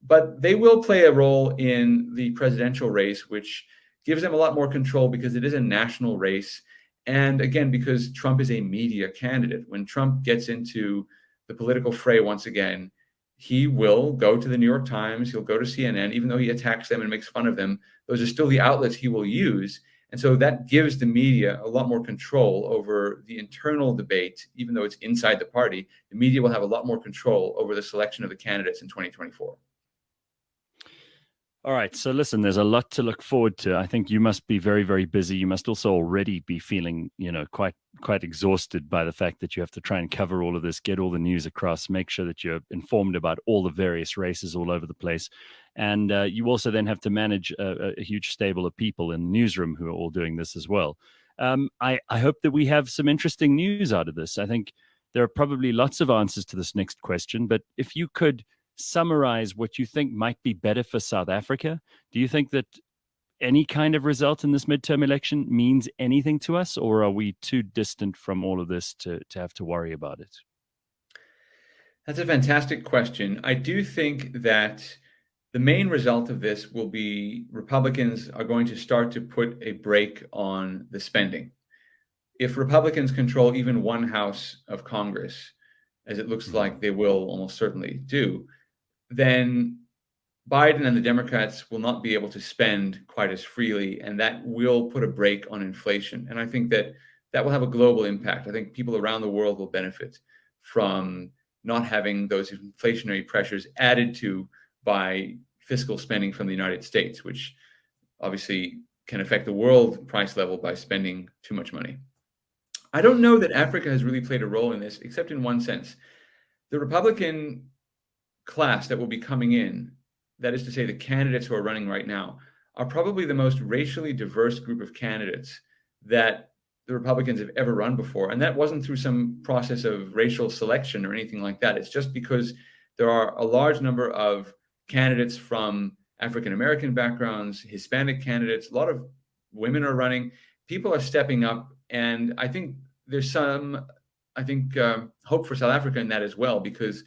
But they will play a role in the presidential race, which gives them a lot more control because it is a national race. And again, because Trump is a media candidate. When Trump gets into the political fray once again, he will go to the New York Times, he'll go to CNN, even though he attacks them and makes fun of them. Those are still the outlets he will use. And so that gives the media a lot more control over the internal debate, even though it's inside the party. The media will have a lot more control over the selection of the candidates in 2024. All right. So listen, there's a lot to look forward to. I think you must be very, very busy. You must also already be feeling, quite exhausted by the fact that you have to try and cover all of this, get all the news across, make sure that you're informed about all the various races all over the place. And you also then have to manage a huge stable of people in the newsroom who are all doing this as well. I hope that we have some interesting news out of this. I think there are probably lots of answers to this next question, but if you could summarize what you think might be better for South Africa, do you think that any kind of result in this midterm election means anything to us, or are we too distant from all of this to have to worry about it? That's a fantastic question. I do think that the main result of this will be Republicans are going to start to put a brake on the spending. If Republicans control even one house of Congress, as it looks like they will almost certainly do, then Biden and the Democrats will not be able to spend quite as freely, and that will put a brake on inflation. And I think that will have a global impact. I think people around the world will benefit from not having those inflationary pressures added to by fiscal spending from the United States, which obviously can affect the world price level by spending too much money. I don't know that Africa has really played a role in this, except in one sense. The Republican class that will be coming in, that is to say the candidates who are running right now, are probably the most racially diverse group of candidates that the Republicans have ever run before. And that wasn't through some process of racial selection or anything like that. It's just because there are a large number of candidates from African-American backgrounds, Hispanic candidates, a lot of women are running. People are stepping up. And I think there's some, hope for South Africa in that as well, because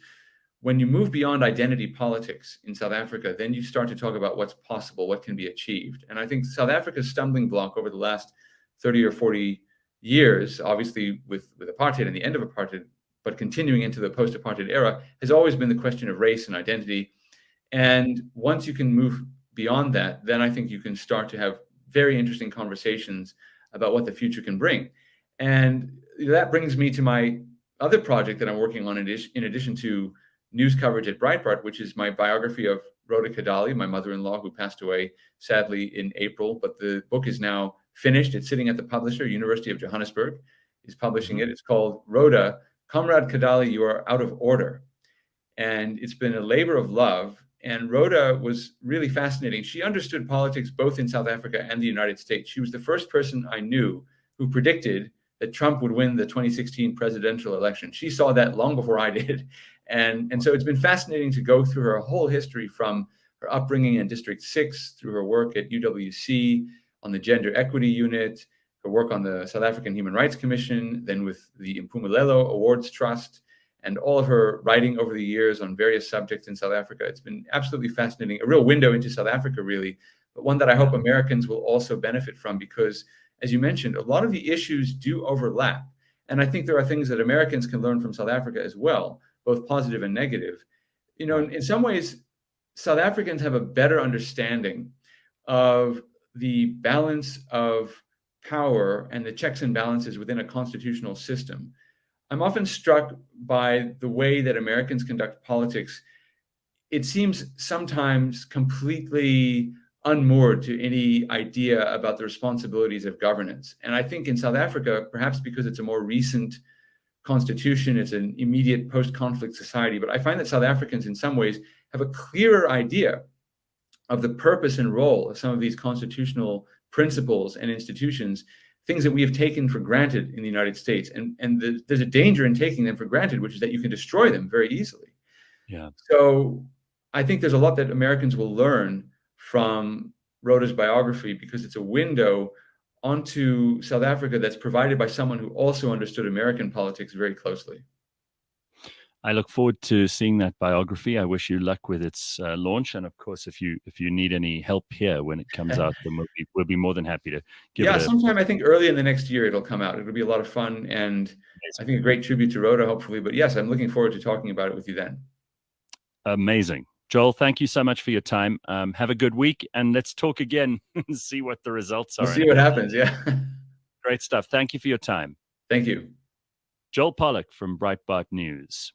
when you move beyond identity politics in South Africa, then you start to talk about what's possible, what can be achieved. And I think South Africa's stumbling block over the last 30 or 40 years, obviously with apartheid and the end of apartheid, but continuing into the post-apartheid era, has always been the question of race and identity. And once you can move beyond that, then I think you can start to have very interesting conversations about what the future can bring. And that brings me to my other project that I'm working on in addition to news coverage at Breitbart, which is my biography of Rhoda Kadali, my mother-in-law, who passed away sadly in April. But the book is now finished. It's sitting at the publisher, University of Johannesburg, is publishing it. It's called Rhoda, Comrade Kadali, You Are Out of Order. And it's been a labor of love. And Rhoda was really fascinating. She understood politics both in South Africa and the United States. She was the first person I knew who predicted that Trump would win the 2016 presidential election. She saw that long before I did. And so it's been fascinating to go through her whole history, from her upbringing in District 6 through her work at UWC on the Gender Equity Unit, her work on the South African Human Rights Commission, then with the Impumelelo Awards Trust, and all of her writing over the years on various subjects in South Africa. It's been absolutely fascinating, a real window into South Africa, really, but one that I hope Americans will also benefit from because, as you mentioned, a lot of the issues do overlap. And I think there are things that Americans can learn from South Africa as well, both positive and negative. In some ways, South Africans have a better understanding of the balance of power and the checks and balances within a constitutional system. I'm often struck by the way that Americans conduct politics. It seems sometimes completely unmoored to any idea about the responsibilities of governance. And I think in South Africa, perhaps because it's a more recent constitution, it's an immediate post-conflict society, but I find that South Africans in some ways have a clearer idea of the purpose and role of some of these constitutional principles and institutions. things that we have taken for granted in the United States. And there's a danger in taking them for granted, which is that you can destroy them very easily. Yeah. So I think there's a lot that Americans will learn from Rhoda's biography, because it's a window onto South Africa that's provided by someone who also understood American politics very closely. I look forward to seeing that biography. I wish you luck with its launch, and of course, if you need any help here when it comes out, then we'll be more than happy to give it. Sometime I think early in the next year it'll come out. It'll be a lot of fun, and I think a great tribute to Rhoda, hopefully. But yes, I'm looking forward to talking about it with you then. Amazing, Joel. Thank you so much for your time. Have a good week, and let's talk again and see what the results are. We'll see what happens. Yeah. Great stuff. Thank you for your time. Thank you. Joel Pollak from Breitbart News.